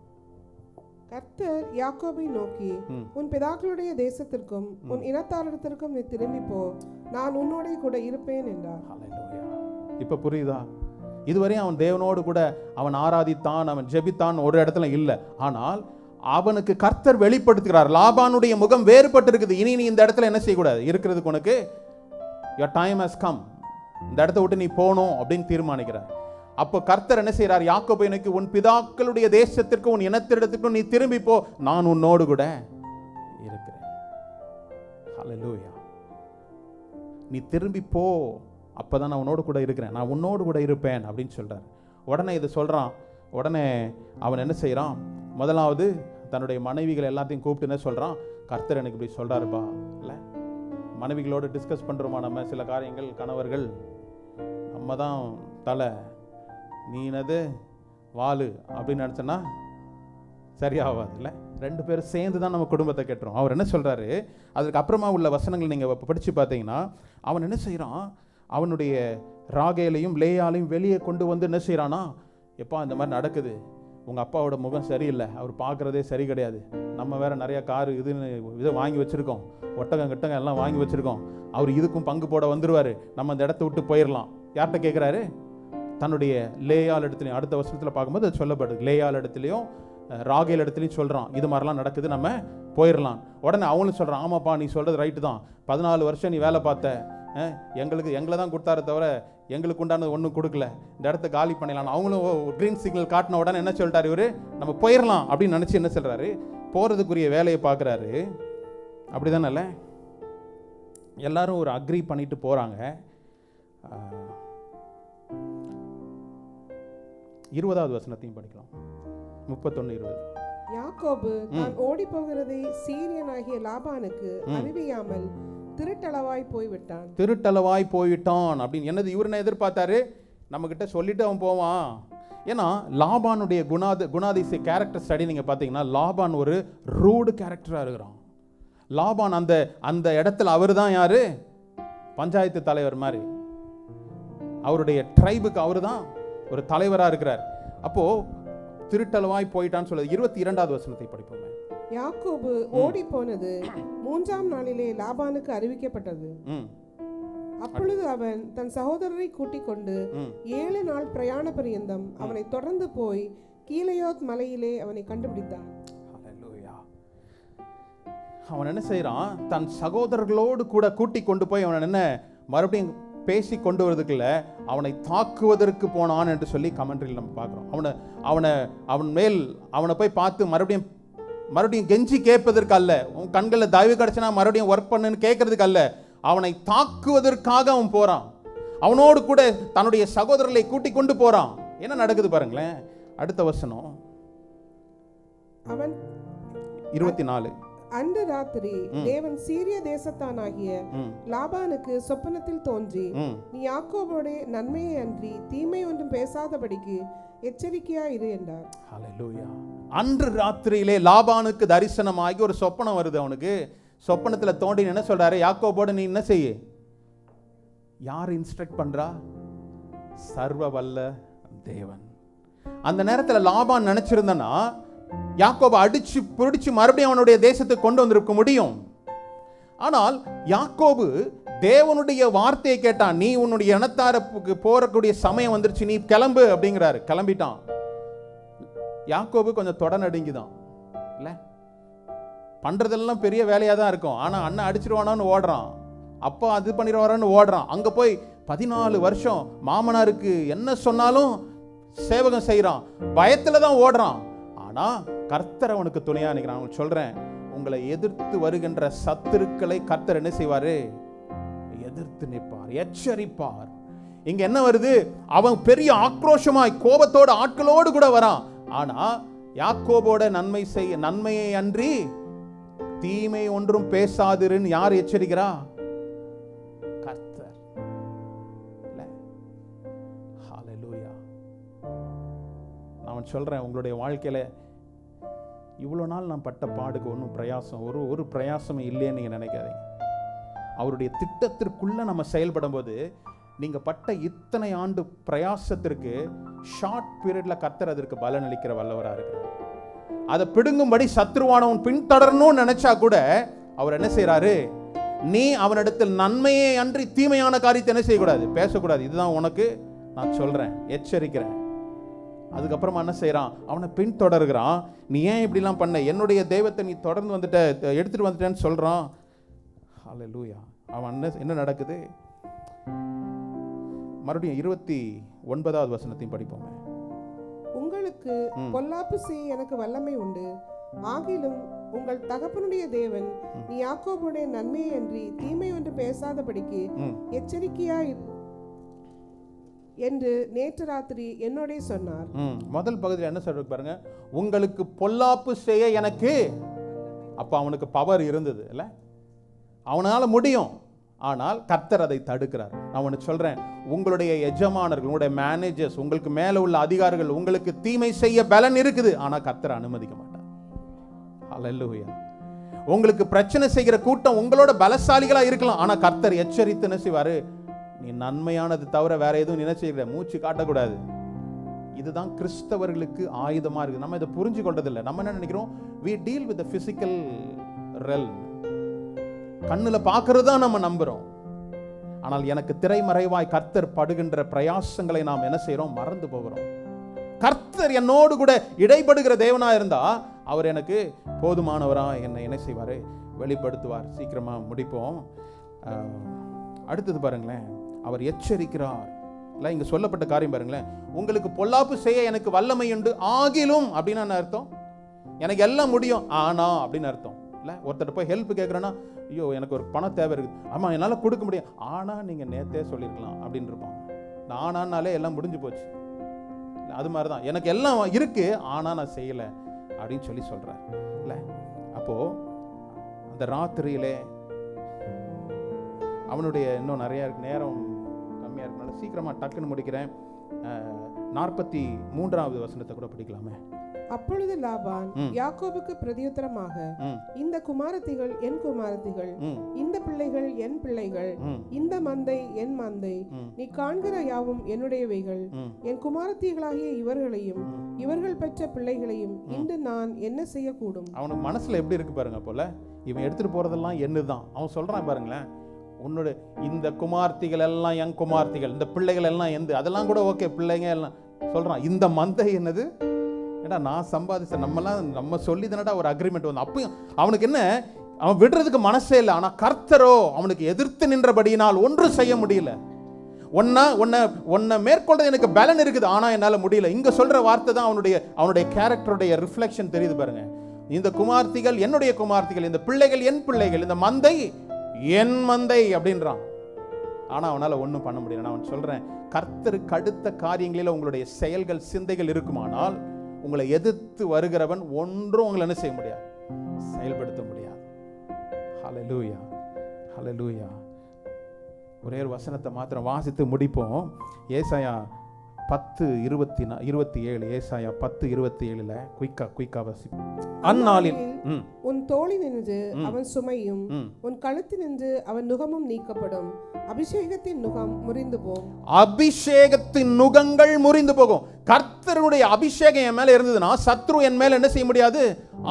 கர்த்தர் யாக்கோபை நோக்கி, உன் பிதாக்களுடைய தேசத்திற்கும் உன் இனத்தாரிடத்திற்கும் நீ திரும்பி போ, நான் உன்னோட கூட இருப்பேன் என்றார். இப்ப புரியுதா? இதுவரையும் அவன் தேவனோடு கூட அவன் ஆராதித்தான், அவன் ஜெபித்தான், ஒரு இடத்துல இல்லை. ஆனால் அவனுக்கு கர்த்தர் வெளிப்படுத்துகிறார், லாபானுடைய முகம் வேறுபட்டு இருக்குது, இனி நீ இந்த இடத்துல என்ன செய்யக்கூடாது, இருக்கிறதுக்கு உனக்கு your time has come, இந்த இடத்த விட்டு நீ போகணும் அப்படின்னு தீர்மானிக்கிறார். அப்போ கர்த்தர் என்ன செய்யறார்? யாக்கோபை நோக்கி, உன் பிதாக்களுடைய தேசத்திற்கு உன் இனத்திடத்திற்கும் நீ திரும்பி போ, நான் உன்னோடு கூட இருக்கிறேன். ஹல்லேலூயா. நீ திரும்பி போ, அப்பதான் நான் உன்னோடு கூட இருக்கிறேன், நான் உன்னோடு கூட இருப்பேன் அப்படின்னு சொல்றார். உடனே இது சொல்றான். உடனே அவன் என்ன செய்யறான்? முதலாவது தன்னுடைய மனைவிகள் எல்லாத்தையும் கூப்பிட்டு என்ன சொல்கிறான், கர்த்தர் எனக்கு இப்படி சொல்கிறாருப்பா. இல்லை, மனைவிகளோடு டிஸ்கஸ் பண்ணுறோமா நம்ம சில காரியங்கள்? கணவர்கள் நம்ம தான் தலை, நீனது வாலு அப்படின்னு நினச்சோன்னா சரியாகாது. இல்லை, ரெண்டு பேரும் சேர்ந்து தான் நம்ம குடும்பத்தை கட்டுறோம். அவர் என்ன சொல்கிறாரு, அதுக்கு அப்புறமா உள்ள வசனங்கள் நீங்கள் படித்து பார்த்தீங்கன்னா, அவன் என்ன செய்கிறான், அவனுடைய ராகேலையும் லேயாலையும் வெளியே கொண்டு வந்து என்ன செய்கிறானா, எப்பா இந்த மாதிரி நடக்குது, உங்கள் அப்பாவோட முகம் சரியில்லை, அவர் பார்க்குறதே சரி கிடையாது, நம்ம வேறு நிறையா காரு இதை வாங்கி வச்சுருக்கோம், ஒட்டகம் கிட்டங்க எல்லாம் வாங்கி வச்சுருக்கோம், அவர் இதுக்கும் பங்கு போட வந்துடுவார், நம்ம அந்த இடத்த விட்டு போயிடலாம். யார்கிட்ட கேட்குறாரு? தன்னுடைய லேயால் இடத்துலையும். அடுத்த வருஷத்தில் பார்க்கும்போது அது சொல்லப்படுது, லேயால் இடத்துலையும் ராகேல் இடத்துலையும் சொல்கிறான், இது மாதிரிலாம் நடக்குது, நம்ம போயிடலாம். உடனே அவங்களும் சொல்கிறான், ஆமாப்பா நீ சொல்கிறது ரைட்டு தான், 14 வருஷம் நீ வேலை பார்த்த, எங்களை தான் கொடுத்தாரு தவிர எங்களுக்கு உண்டானது ஒன்றும் கொடுக்கல, இந்த இடத்த காலி பண்ணிடலாம். அவங்களும் க்ரீன் சிக்னல் காட்டின உடனே என்ன சொல்லிட்டாரு இவர், நம்ம போயிடலாம் அப்படின்னு நினச்சி என்ன சொல்கிறாரு, போகிறதுக்குரிய வேலையை பார்க்குறாரு. அப்படி தானே எல்லாரும் ஒரு அக்ரி பண்ணிட்டு போகிறாங்க. 20வது வசனத்தையும் படிக்கலாம், 31-20. யாக்கோபு தான் ஓடி போகிறதை சீரியனாகிய லாபானுக்கு அறிவியாமல் திருட்டளவாய் போய்விட்டான். திருட்டளவாய் போய்விட்டான் அப்படின்னு என்னது இவர் என்ன எதிர்பார்த்தாரு, நம்ம கிட்ட சொல்லிட்டு அவன் போவான். ஏன்னா லாபானுடைய குணாதிசய கேரக்டர் ஸ்டடி நீங்கள் பார்த்தீங்கன்னா, லாபான் ஒரு ரூடு கேரக்டராக இருக்கிறான். லாபான் அந்த இடத்துல அவர் தான் யாரு, பஞ்சாயத்து தலைவர் மாதிரி, அவருடைய ட்ரைபுக்கு அவர் தான் ஒரு தலைவராக இருக்கிறார். அப்போ திருட்டளவாய் போயிட்டான்னு சொல்லுது. 22வது வசனத்தை படிப்போமே. யாக்கோபு ஓடி போனது 3ஆம் நாளிலே லாபானுக்கு அறிவிக்கப்பட்டது. அப்பொழுது அவன் தன் சகோதரரை கூட்டிக் கொண்டு 7 நாள் பிரயாண பரியந்தம் அவனை தொடர்ந்து போய் கீலேயோத் மலையிலே அவனை கண்டுபிடித்தான். அவன் என்ன செய்யறான், தன் சகோதரர்களோடு கூட கூட்டிக் கொண்டு போய் அவன் என்ன மறுபடியும் பேசி கொண்டு வரதுக்குள்ள அவனை தாக்குவதற்கு போனான் என்று சொல்லி கமெண்ட்ரியில் நம்ம பார்க்குறோம். அவனை போய் பார்த்து மறுபடியும் கெஞ்சி கேட்பதற்கு அல்ல, உன் கண்களில் தயவு கிடைச்சினா மறுபடியும் ஒர்க் பண்ணுன்னு கேட்கறதுக்கு அல்ல, அவனை தாக்குவதற்காக அவன் போறான். அவனோடு கூட தன்னுடைய சகோதரர்களை கூட்டிக் கொண்டு போறான். என்ன நடக்குது பாருங்களேன், அடுத்த வசனம் 24. அன்று ராத்திரி தேவன் சீரிய தேசத்தானாகிய லாபானுக்கு சொப்பனத்தில் தோன்றி, நீ யாக்கோபோட நன்மையை அன்றி தீமை ஒன்றும் பேசாதபடிக்கு எச்சரிக்கையா இரு என்றார். ஹல்லேலூயா. அன்று ராத்திரியிலே லாபானுக்கு தரிசனமாகி ஒரு சொப்பனம் வருது. அவனுக்கு சொப்பனத்தில் தோண்டி என்ன சொல்றாரு, யாக்கோபோட நீ என்ன செய்ய. யார் இன்ஸ்ட்ரக்ட் பண்றா? சர்வ வல்ல தேவன். அந்த நேரத்தில் லாபான் நினைச்சிருந்தனா யாக்கோபை அடிச்சு புடிச்சு மறுபடியும் அவனுடைய தேசத்துக்கு கொண்டு வந்திருக்க முடியும். ஆனால் யாக்கோபு தேவனுடைய வார்த்தையை கேட்டான். நீ உன்னுடைய இனத்தாருக்கு போறக்கூடிய சமயம் வந்துருச்சு, நீ கிளம்பு அப்படிங்கிறாரு. கிளம்பிட்டான். யாக்கோபு கொஞ்சம் தொடநடுங்கிதான் இல்ல, பண்றதெல்லாம் பெரிய வேலையா தான் இருக்கும். ஆனா அண்ணன் அடிச்சிருவானான்னு ஓடுறான், அப்பா அது பண்ணிடுவாரான்னு ஓடுறான். அங்க போய் 14 வருஷம் மாமனாருக்கு என்ன சொன்னாலும் சேவகம் செய்யறான், பயத்துல தான் ஓடுறான். ஆனா கர்த்தர் அவனுக்கு துணையா நிற்கிறான். அவன் சொல்றேன், உங்களை எதிர்த்து வருகின்ற சத்துருக்களை கர்த்தர் என்ன செய்வாரு, எதிர்த்து நிற்பார், எச்சரிப்பார். இங்க என்ன வருது, அவன் பெரிய ஆக்ரோஷமாய் கோபத்தோட ஆட்களோடு கூட வரான். ஆனா யாக்கோபோட நன்மையை அன்றி தீமை ஒன்றும் பேசாதிருன்னு யார் எச்சரிக்கிறா? கர்த்தர். ஹல்லேலூயா. நான் சொல்றேன், உங்களுடைய வாழ்க்கையில இவ்வளோ நாள் நான் பட்ட பாடுக்கு ஒன்றும் பிரயாசம் ஒரு பிரயாசமே இல்லைன்னு நீங்கள் நினைக்காதீங்க. அவருடைய திட்டத்திற்குள்ள நம்ம செயல்படும் போது நீங்கள் பட்ட இத்தனை ஆண்டு பிரயாசத்திற்கு ஷார்ட் பீரியட்ல கர்த்தர் அதற்கு பலன் அளிக்கிற வல்லவராக இருக்கிறார். அதை பிடுங்கும்படி சத்ருவானவன் பின்தொடரணும்னு நினைச்சா கூட அவர் என்ன செய்யறாரு, நீ அவனிடத்தில் நன்மையை அன்றி தீமையான காரியத்தை என்ன செய்யக்கூடாது, பேசக்கூடாது. இதுதான் உனக்கு நான் சொல்றேன், எச்சரிக்கிறேன். அதுக்கப்புறமா என்ன செய்யறான், அவனை பின்தொடர்கிறான். நீ ஏன் இப்படிலாம் பண்ண, என்னுடைய தெய்வத்தை நீ தொடர்ந்து வந்துட்ட, எடுத்துட்டு வந்துட்டேன்னு சொல்றான். ஹல்லேலூயா. அவன் என்ன நடக்குது, மறுபடியும் 29வது வசனத்தையும் படிப்போமே. உங்களுக்கு பொல்லாப்பு செய்ய எனக்கு வல்லமை உண்டு, ஆகிலும் உங்கள் தகப்பனுடைய தேவன் நீ யாக்கோபுடைய நன்மையை அன்றி தீமை ஒன்று பேசாதபடிக்கு எச்சரிக்கையா என்று நேற்று ராத்திரி என்னோட சொன்னார். முதல் பகுதியில் என்ன சொல்ற பாருங்க, உங்களுக்கு பொல்லாப்பு செய்ய எனக்கு. அப்ப அவனுக்கு பவர் இருந்தது இல்ல, அவனால முடியும். ஆனால் கர்த்தர் அதை தடுக்கிறார். நான் ஒன்று சொல்றேன், உங்களுடைய எஜமானர்கள், உங்களுடைய மேனேஜர்ஸ், உங்களுக்கு மேல உள்ள அதிகாரிகள் உங்களுக்கு தீமை செய்ய பலன் இருக்குது, ஆனா கர்த்தர் அனுமதிக்க மாட்டார். ஹல்லேலூயா. உங்களுக்கு பிரச்சனை செய்கிற கூட்டம் உங்களோட பலசாலிகளா இருக்கலாம், ஆனா கர்த்தர் எச்சரித்து என்ன செய்வாரு, நீ நன்மையானது தவிர வேற எதுவும் நினைச்சுக்கிற மூச்சு காட்டக்கூடாது. இதுதான் கிறிஸ்தவர்களுக்கு ஆயுதமா இருக்கு. நம்ம இதை புரிஞ்சு கொண்டதில்லை. நம்ம என்ன நினைக்கிறோம், we deal with the physical realm. கண்ணுல பார்க்கறது தான் நம்ம நம்புறோம். ஆனால் எனக்கு திரைமறைவாய் கர்த்தர் படுகின்ற பிரயாசங்களை நாம் என்ன செய்யறோம், மறந்து போகிறோம். கர்த்தர் என்னோடு கூட இடைப்படுகிற தேவனா இருந்தா அவர் எனக்கு போதுமானவரா என்னை என்ன செய்வாரு, வெளிப்படுத்துவார். சீக்கிரமா முடிப்போம். அடுத்தது பாருங்களேன், அவர் எச்சரிக்கிறார். இங்க சொல்லப்பட்ட காரியம் பாருங்களேன், உங்களுக்கு பொல்லாப்பு செய்ய எனக்கு வல்லமை உண்டு ஆகிலும் அப்படின்னா என்ன அர்த்தம், எனக்கு எல்லாம் முடியும் ஆனா அப்படின்னு அர்த்தம் இல்ல. ஒருத்தர் போய் ஹெல்ப் கேட்கறேன்னா, ஐயோ எனக்கு ஒரு பண தேவை இருக்குது, ஆமா என்னால கொடுக்க முடியும், ஆனா நீங்க நேத்தே சொல்லிருக்கலாம் அப்படின்னு இருப்பாங்க. ஆனானாலே எல்லாம் முடிஞ்சு போச்சு. அது மாதிரிதான் எனக்கு எல்லாம் இருக்கு ஆனா நான் செய்யல அப்படின்னு சொல்லி சொல்றார் இல்ல. அப்போ அந்த ராத்திரியிலே அவனுடைய இன்னும் நிறைய நேரம் கம்மியா இருக்கனால சீக்கிரமா டக்குன்னு முடிக்கிறேன். 43வது வசனத்தை கூட படிக்கலாமே. அப்பொழுது லாபான் யாக்கோபுக்கு பிரதியுத்தரமாக, இந்த குமாரத்திகள் என் குமாரத்திகள், இந்த பிள்ளைகள் என் பிள்ளைகள், இந்த மந்தை என் மந்தை, நீ காண்கிற யாவும் என்னுடையவைகள், என் குமாரத்திகளாகிய இவர்களையும் இவர்கள் பெற்ற பிள்ளைகளையும் இன்று நான் என்ன செய்யக்கூடும். அவனுக்கு மனசுல எப்படி இருக்கு பாருங்க. போல இவன் எடுத்துட்டு போறதெல்லாம் என்னதான் அவன் சொல்றான் பாருங்களேன். உன்னோட இந்த குமார்த்திகள் எல்லாம் என் குமார்த்திகள், இந்த பிள்ளைகள் எல்லாம் எந்த, அதெல்லாம் கூட ஓகே, பிள்ளைங்க எல்லாம் சொல்றான். இந்த மந்தை என்னது, ஏடா நான் சம்பாதிச்ச, நம்ம சொல்லி தானடா ஒரு அக்ரிமெண்ட் வந்து. அப்பயும் அவனுக்கு என்ன, அவன் விடுறதுக்கு மனசே இல்லை. ஆனா கர்த்தரோ அவனுக்கு எதிர்த்து நின்றபடியினால் ஒன்றும் செய்ய முடியல. உன்னை மேற்கொள்றது எனக்கு பலன் இருக்குது, ஆனா என்னால முடியல. இங்க சொல்ற வார்த்தை தான் அவனுடைய கேரக்டருடைய ரிஃப்ளெக்ஷன் தெரியுது பாருங்க. இந்த குமார்த்திகள் என்னுடைய குமார்த்திகள், இந்த பிள்ளைகள் என் பிள்ளைகள், இந்த மந்தை என் மந்தை அப்படின்றான். ஆனா அவனால ஒன்றும் பண்ண முடியல. நான் சொல்றேன், கர்த்தருக்கு அடுத்த காரியங்களில் உங்களுடைய செயல்கள் சிந்தைகள் இருக்குமானால் உங்களை எதிர்த்து வருகிறவன் ஒன்றும் உங்களை என்ன செய்ய முடியாது, செயல்படுத்த முடியாது. ஹல்லேலூயா, ஹல்லேலூயா. ஒரே ஒரு வசனத்தை மாத்திரம் வாசித்து முடிப்போம். ஏசாயா 10:27. ஏசாயா 10:27 குயிக்கா வாசிப்போம். அந்நாளில் உன் தோளினின்று அவன் சுமையும் உன் கழுத்தினின்று அவன் நுகமும் நீக்கப்படும். அபிஷேகத்தின் நுகம் முறிந்து போகும். அபிஷேகத்தின் நுகங்கள் முறிந்து போகும். கர்த்தருடைய அபிஷேகம் என் மேல இருந்ததுன்னா சத்ரு என் மேல என்ன செய்ய முடியாது,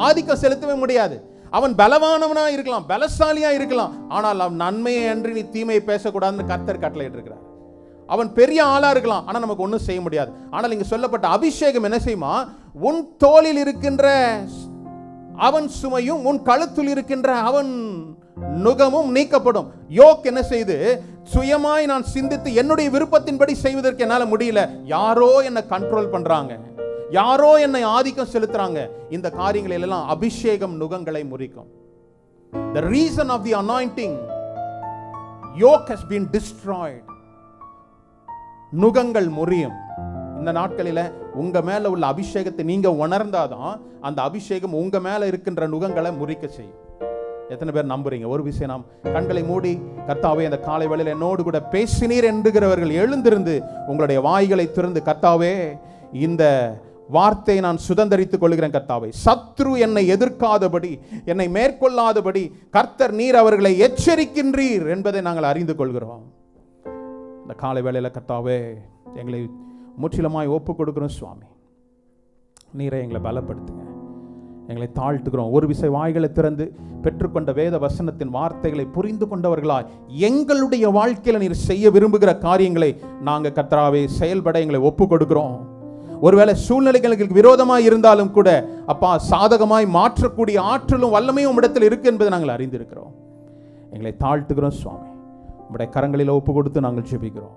ஆதிக்கம் செலுத்தவே முடியாது. அவன் பலவானவனா இருக்கலாம், பலசாலியா இருக்கலாம், ஆனால் அவன் நன்மையை அன்றி நீ தீமையை பேசக்கூடாதுன்னு கர்த்தர் கட்டளையிட்டு இருக்கிறார். அவன் பெரிய ஆளா இருக்கலாம், ஆனா நமக்கு ஒன்றும் செய்ய முடியாது. ஆனால் இங்க சொல்லப்பட்ட அபிஷேகம் என்ன செய்யுமா, உன் தோளில் இருக்கின்ற அவன் சுமையும் உன் கழுத்தில் இருக்கின்ற அவன் நுகமும் நீக்கப்படும். யோக் என்ன செய்து, சுயமாய் நான் சிந்தித்து என்னுடைய விருப்பத்தின்படி செய்வதற்கு என்னால முடியல, யாரோ என்னை கண்ட்ரோல் பண்றாங்க, யாரோ என்னை ஆதிக்கம் செலுத்துறாங்க. இந்த காரியங்கள் எல்லாம் அபிஷேகம் நுகங்களை முறிக்கும். The reason of the anointing, yoke has been destroyed. நுகங்கள் முறியும். இந்த நாட்களில உங்க மேல உள்ள அபிஷேகத்தை நீங்க உணர்ந்தாதான் அந்த அபிஷேகம் உங்க மேல இருக்கின்ற நுகங்களை முறிக்க செய்யும். எத்தனை பேர் நம்புறீங்க? ஒரு விஷயம், நாம் கண்களை மூடி, கர்த்தாவே அந்த காலை வேளையில் என்னோடு கூட பேசினீர் என்கிறவர்கள் எழுந்திருந்து உங்களுடைய வாய்களை திறந்து, கர்த்தாவே இந்த வார்த்தையை நான் சுதந்தரித்துக் கொள்கிறேன். கர்த்தாவே, சத்ரு என்னை எதிர்க்காதபடி, என்னை மேற்கொள்ளாதபடி கர்த்தர் நீர் அவர்களை எச்சரிக்கின்றீர் என்பதை நாங்கள் அறிந்து கொள்கிறோம். இந்த காலை வேளையில கர்த்தாவே எங்களை முற்றிலுமாய் ஒப்பு கொடுக்கிறோம். சுவாமி, நீரை எங்களை பலப்படுத்துங்க, எங்களை தாழ்த்துக்கிறோம். ஒரு விசை வாய்களை திறந்து பெற்றுக்கொண்ட வேத வசனத்தின் வார்த்தைகளை புரிந்து கொண்டவர்களாய் எங்களுடைய வாழ்க்கையில நீர் செய்ய விரும்புகிற காரியங்களை நாங்கள் கர்த்தாவே செயல்பட எங்களை ஒப்பு கொடுக்கிறோம். ஒருவேளை சூழ்நிலைகளுக்கு விரோதமாய் இருந்தாலும் கூட அப்பா, சாதகமாய் மாற்றக்கூடிய ஆற்றலும் வல்லமையும் உம்மிடத்தில் இருக்கு என்பதை நாங்கள் அறிந்திருக்கிறோம். எங்களை தாழ்த்துகிறோம் சுவாமி. உம்முடைய கரங்களில் ஒப்பு கொடுத்து நாங்கள் ஜெபிக்கிறோம்.